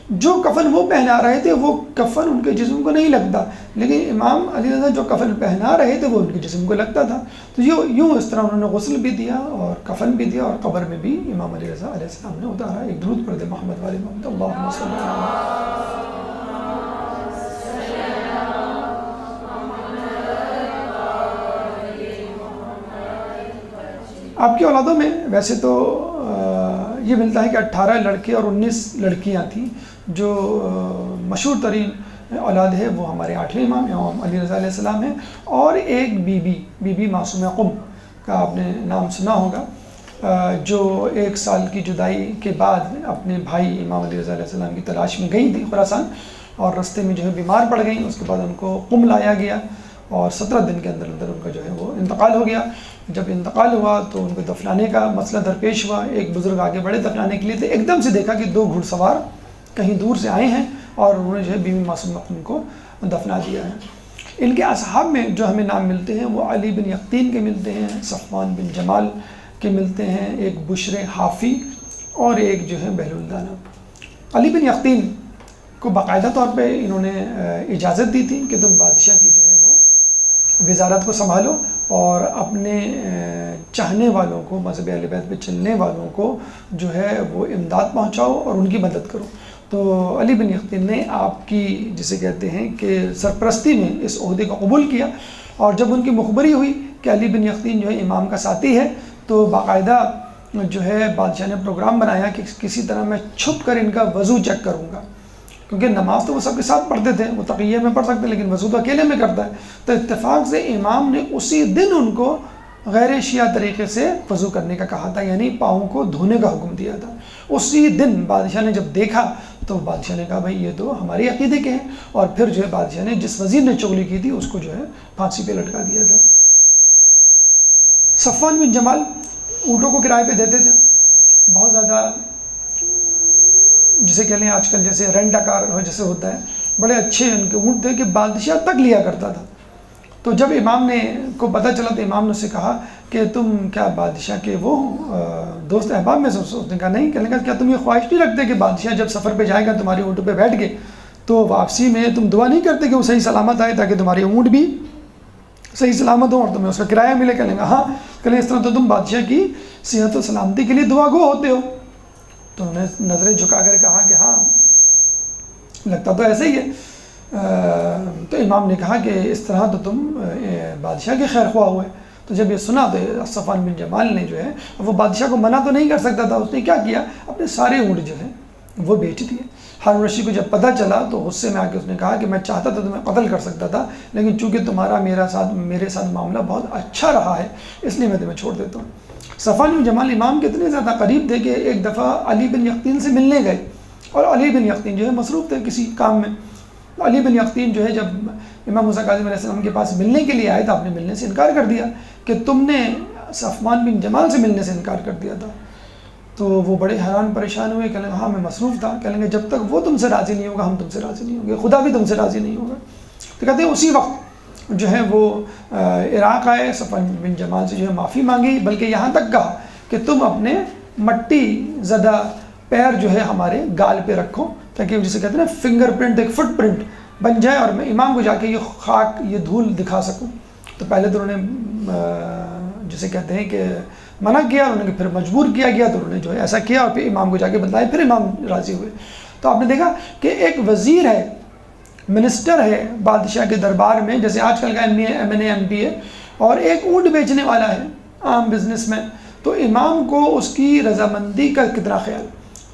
جو کفن وہ پہنا رہے تھے وہ کفن ان کے جسم کو نہیں لگتا، لیکن امام علی رضا جو کفن پہنا رہے تھے وہ ان کے جسم کو لگتا تھا. تو یوں اس طرح انہوں نے غسل بھی دیا اور کفن بھی دیا، اور قبر میں بھی امام علی رضا علیہ السلام نے اتارا. ایک درود پڑھ دے محمد والے محمد. اللہم صلی اللہ. آپ کی اولادوں میں ویسے تو یہ ملتا ہے کہ 18 لڑکے اور 19 لڑکیاں تھیں. جو مشہور ترین اولاد ہے وہ ہمارے 8ویں امام علی رضا علیہ السلام ہیں، اور ایک بی بی معصومہ قم کا آپ نے نام سنا ہوگا، جو 1 سال کی جدائی کے بعد اپنے بھائی امام علی رضا علیہ السلام کی تلاش میں گئی تھی خراسان، اور رستے میں جو ہے بیمار پڑ گئیں. اس کے بعد ان کو قم لایا گیا اور 17 دن کے اندر ان کا جو ہے وہ انتقال ہو گیا. جب انتقال ہوا تو ان کو دفنانے کا مسئلہ درپیش ہوا. ایک بزرگ آگے بڑھے دفنانے کے لیے، تو ایک دم سے دیکھا کہ 2 گھڑ سوار کہیں دور سے آئے ہیں اور انہوں نے جو ہے بی بی معصومہ قم کو دفنا دیا ہے. ان کے اصحاب میں جو ہمیں نام ملتے ہیں وہ علی بن یقطین کے ملتے ہیں، صفوان بن جمال کے ملتے ہیں، ایک بشر حافی اور ایک جو ہے بہلول دانا. علی بن یقطین کو باقاعدہ طور پہ انہوں نے اجازت دی تھی کہ تم بادشاہ کی جو ہے وہ وزارت کو سنبھالو اور اپنے چاہنے والوں کو، مذہب اہل بیت پہ چلنے والوں کو جو ہے وہ امداد پہنچاؤ اور ان کی مدد کرو. تو علی بن یقطین نے آپ کی جسے کہتے ہیں کہ سرپرستی میں اس عہدے کو قبول کیا، اور جب ان کی مخبری ہوئی کہ علی بن یقطین جو ہے امام کا ساتھی ہے، تو باقاعدہ جو ہے بادشاہ نے پروگرام بنایا کہ کسی طرح میں چھپ کر ان کا وضو چیک کروں گا، کیونکہ نماز تو وہ سب کے ساتھ پڑھتے تھے، وہ تقیہ میں پڑھ سکتے لیکن وضو تو اکیلے میں کرتا ہے. تو اتفاق سے امام نے اسی دن ان کو غیر شیعہ طریقے سے وضو کرنے کا کہا تھا، یعنی پاؤں کو دھونے کا حکم دیا تھا. اسی دن بادشاہ نے جب دیکھا تو بادشاہ نے کہا بھائی یہ تو ہماری عقیدے کے ہیں، اور پھر جو ہے بادشاہ نے جس وزیر نے چغلی کی تھی اس کو جو ہے پھانسی پہ لٹکا دیا تھا. صفوان بن جمال اونٹوں کو کرائے پہ دیتے تھے، بہت زیادہ جسے کہہ لیں آج کل جیسے رینٹ اے کار جیسے ہوتا ہے، بڑے اچھے ان کے اونٹ تھے کہ بادشاہ تک لیا کرتا تھا. تو جب امام نے کو پتہ چلا تو امام نے اسے کہا کہ تم کیا بادشاہ کے وہ دوست احباب میں سے؟ اس نے کہا نہیں. کہنے کا کیا تم یہ خواہش نہیں رکھتے کہ بادشاہ جب سفر پہ جائے گا تمہاری اونٹ پہ بیٹھ کے تو واپسی میں تم دعا نہیں کرتے کہ وہ صحیح سلامت آئے تاکہ تمہاری اونٹ بھی صحیح سلامت ہو اور تمہیں اس کا کرایہ ملے؟ کہنے کا ہاں. کہنے اس طرح تو تم بادشاہ کی صحت و سلامتی کے لیے دعا گو ہوتے ہو. تو انہوں نے نظریں جھکا کر کہا کہ ہاں لگتا تو ایسے ہی ہے. تو امام نے کہا کہ اس طرح تو تم بادشاہ کے خیر خواہ ہوئے. تو جب یہ سنا تو صفوان بن جمال نے جو ہے وہ بادشاہ کو منع تو نہیں کر سکتا تھا، اس نے کیا کیا اپنے سارے اونٹ جو ہیں وہ بیچ دیے. ہارون رشید کو جب پتہ چلا تو غصے میں آ کے اس نے کہا کہ میں چاہتا تھا تمہیں قتل کر سکتا تھا، لیکن چونکہ تمہارا میرے ساتھ معاملہ بہت اچھا رہا ہے اس لیے میں تمہیں چھوڑ دیتا ہوں. صفوان بن جمال امام کے اتنے زیادہ قریب تھے کہ ایک دفعہ علی بن یقطین سے ملنے گئے، اور علی بن یقطین جو ہے مصروف تھے کسی کام میں. علی بن یقطین جو ہے جب امام موسیٰ کاظم علیہ السلام کے پاس ملنے کے لیے آئے تو آپ نے ملنے سے انکار کر دیا کہ تم نے صفوان بن جمال سے ملنے سے انکار کر دیا تھا. تو وہ بڑے حیران پریشان ہوئے، کہنے لگے ہاں میں مصروف تھا. کہنے لگے جب تک وہ تم سے راضی نہیں ہوگا ہم تم سے راضی نہیں ہوں گے، خدا بھی تم سے راضی نہیں ہوگا. تو کہتے ہیں اسی وقت جو ہے وہ عراق آئے، صفوان بن جمال سے جو ہے معافی مانگی، بلکہ یہاں تک کہا کہ تم اپنے مٹی زدہ پیر جو ہے ہمارے گال پہ رکھو تاکہ جسے کہتے ہیں نا فنگر پرنٹ، ایک فٹ پرنٹ بن جائے اور میں امام کو جا کے یہ خاک یہ دھول دکھا سکوں. تو پہلے تو انہوں نے جسے کہتے ہیں کہ منع کیا، انہوں نے پھر مجبور کیا گیا تو انہوں نے جو ہے ایسا کیا اور پھر امام کو جا کے بتلایا، پھر امام راضی ہوئے. تو آپ نے دیکھا کہ ایک وزیر ہے، منسٹر ہے بادشاہ کے دربار میں، جیسے آج کل کا M N A M P ہے، اور ایک اونٹ بیچنے والا ہے عام بزنس مین. تو امام کو اس کی رضامندی کا کتنا خیال.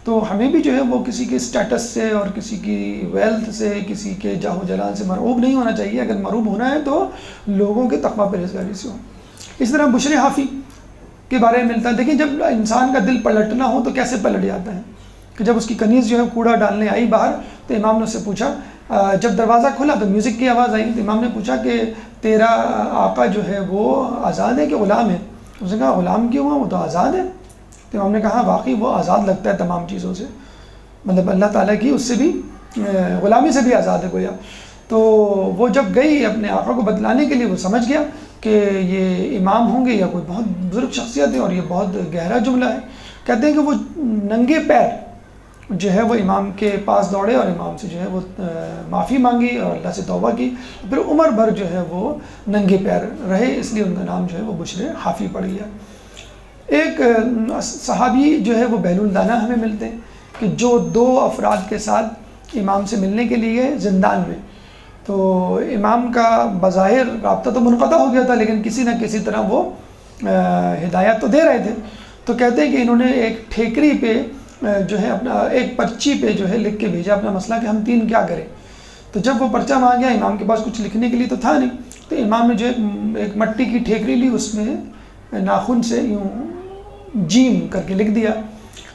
تو ہمیں بھی جو ہے وہ کسی کے اسٹیٹس سے اور کسی کی ویلتھ سے، کسی کے جاہ و جلال سے مرعوب نہیں ہونا چاہیے. اگر مرعوب ہونا ہے تو لوگوں کے تقویٰ پرہیزگاری سے ہو. اس طرح بشر حافی کے بارے میں ملتا ہے. دیکھیں جب انسان کا دل پلٹنا ہو تو کیسے پلٹ جاتا ہے کہ جب اس کی کنیز جو ہے کوڑا ڈالنے آئی باہر تو امام نے اس سے پوچھا، جب دروازہ کھلا تو میوزک کی آواز آئی تو امام نے پوچھا کہ تیرا آقا جو ہے وہ آزاد ہے کہ غلام ہے؟ اس نے کہا غلام کیوں ہوا، وہ تو آزاد ہے. تو امام نے کہا واقعی وہ آزاد لگتا ہے تمام چیزوں سے، مطلب اللہ تعالیٰ کی اس سے بھی غلامی سے بھی آزاد ہے گویا. تو وہ جب گئی اپنے آقا کو بتلانے کے لیے، وہ سمجھ گیا کہ یہ امام ہوں گے یا کوئی بہت بزرگ شخصیت ہے اور یہ بہت گہرا جملہ ہے. کہتے ہیں کہ وہ ننگے پیر جو ہے وہ امام کے پاس دوڑے اور امام سے جو ہے وہ معافی مانگی اور اللہ سے توبہ کی. پھر عمر بھر جو ہے وہ ننگے پیر رہے، اس لیے ان کا نام جو ہے وہ بشر حافی پڑ گیا. ایک صحابی جو ہے وہ بہلول دانہ ہمیں ملتے ہیں کہ جو 2 افراد کے ساتھ امام سے ملنے کے لیے زندان میں. تو امام کا بظاہر رابطہ تو منقطع ہو گیا تھا، لیکن کسی نہ کسی طرح وہ ہدایت تو دے رہے تھے. تو کہتے ہیں کہ انہوں نے ایک ٹھیکری پہ جو ہے اپنا ایک پرچی پہ جو ہے لکھ کے بھیجا اپنا مسئلہ کہ ہم 3 کیا کریں. تو جب وہ پرچہ وہاں گیا، امام کے پاس کچھ لکھنے کے لیے تو تھا نہیں، تو امام نے جو ایک مٹی کی ٹھیکری لی، اس میں ناخن سے یوں جیم کر کے لکھ دیا.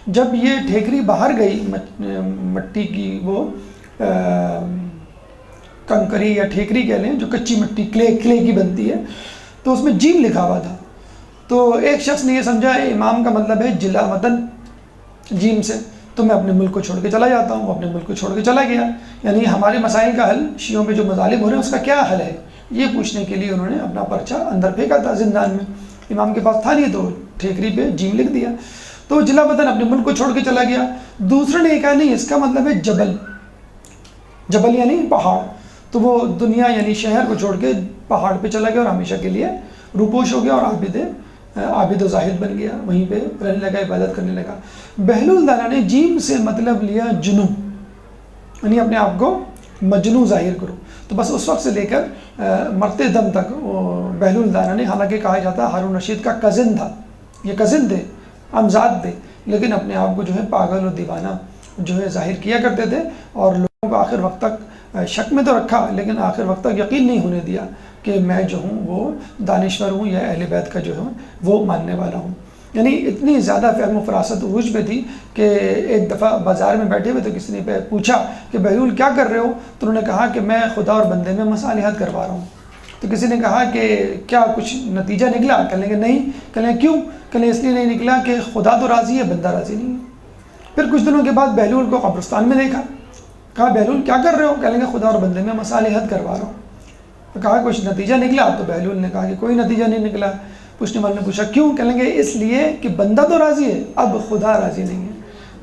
جب یہ ٹھیکری باہر گئی مٹی کی، وہ کنکری یا ٹھیکری کہہ لیں جو کچی مٹی کلے کی بنتی ہے، تو اس میں جیم لکھا ہوا تھا. تو ایک شخص نے یہ سمجھا امام کا مطلب ہے جلا وطن جیم سے، تو میں اپنے ملک کو چھوڑ کے چلا جاتا ہوں. وہ اپنے ملک کو چھوڑ کے چلا گیا. یعنی ہمارے مسائل کا حل، شیعوں پہ جو مظالم ہو رہے ہیں اس کا کیا حل ہے، یہ پوچھنے کے لیے انہوں نے اپنا پرچہ اندر پھینکا تھا زندان میں. امام کے پاس تھا نہیں، تو ٹھیکری پہ جیم لکھ دیا. تو جلا وطن اپنے ملک کو چھوڑ کے چلا گیا. دوسرے نے یہ کہا نہیں، اس کا مطلب ہے جبل یعنی پہاڑ. تو وہ دنیا یعنی شہر کو چھوڑ کے پہاڑ پہ چلا گیا اور ہمیشہ کے لیے روپوش ہو گیا اور عابد و زاہد بن گیا، وہیں پہ رہنے لگا، عبادت کرنے لگا. بہلول دانہ نے جیم سے مطلب لیا جنو، یعنی اپنے آپ کو مجنو ظاہر کرو. تو بس اس وقت سے لے کر مرتے دم تک بہلول دانہ نے، حالانکہ کہا جاتا ہارون رشید کا کزن تھا، یہ کزن تھے، امزاد تھے، لیکن اپنے آپ کو جو ہے پاگل اور دیوانہ جو ہے ظاہر کیا کرتے تھے اور لوگوں کو آخر وقت تک شک میں تو رکھا، لیکن آخر وقت تک یقین نہیں ہونے دیا کہ میں جو ہوں وہ دانشور ہوں یا اہل بیت کا جو ہوں وہ ماننے والا ہوں. یعنی اتنی زیادہ فہم و فراست عروج پہ تھی کہ ایک دفعہ بازار میں بیٹھے ہوئے تو کسی نے پوچھا کہ بہلول کیا کر رہے ہو؟ تو انہوں نے کہا کہ میں خدا اور بندے میں مصالحت کروا رہا ہوں. تو کسی نے کہا کہ کیا کچھ نتیجہ نکلا؟ کہنے کہ نہیں. کہنے کیوں؟ کہنے اس لیے نہیں نکلا کہ خدا تو راضی ہے، بندہ راضی نہیں ہے. پھر کچھ دنوں کے بعد بہلول کو قبرستان میں دیکھا. کہا بہلول کیا کر رہے ہو؟ کہنے کہ خدا اور بندے میں مصالحت کروا رہا ہوں. تو کہا کچھ نتیجہ نکلا؟ تو بہلول نے کہا کہ کوئی نتیجہ نہیں نکلا. پوچھنے والے نے پوچھا کیوں؟ کہیں گے اس لیے کہ بندہ تو راضی ہے، اب خدا راضی نہیں ہے.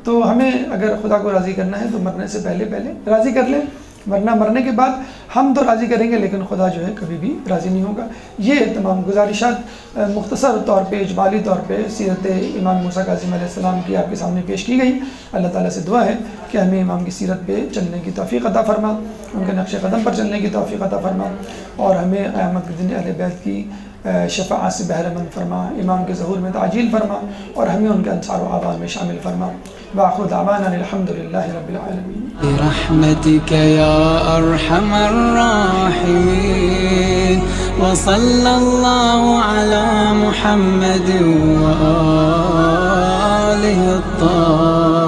تو ہمیں اگر خدا کو راضی کرنا ہے تو مرنے سے پہلے راضی کر لیں، ورنہ مرنے کے بعد ہم تو راضی کریں گے لیکن خدا جو ہے کبھی بھی راضی نہیں ہوگا. یہ تمام گزارشات مختصر طور پہ، اجمالی طور پہ سیرت امام موسیٰ کاظم علیہ السلام کی آپ کے سامنے پیش کی گئی. اللہ تعالیٰ سے دعا ہے کہ ہمیں امام کی سیرت پہ چلنے کی توفیق عطا فرما، ان کے نقش قدم پر چلنے کی توفیق عطا فرما، اور ہمیں قیامت کے دن اہل بیت کی شفاعت سے بہرہ مند فرما، امام کے ظہور میں تعجیل فرما، اور ہمیں ان کے انصار و اعوان میں شامل فرما. وآخر دعوانا الحمد للہ رب العالمین. برحمتك يا أرحم الراحمين، وصلى الله على محمد وآله الطاهرين.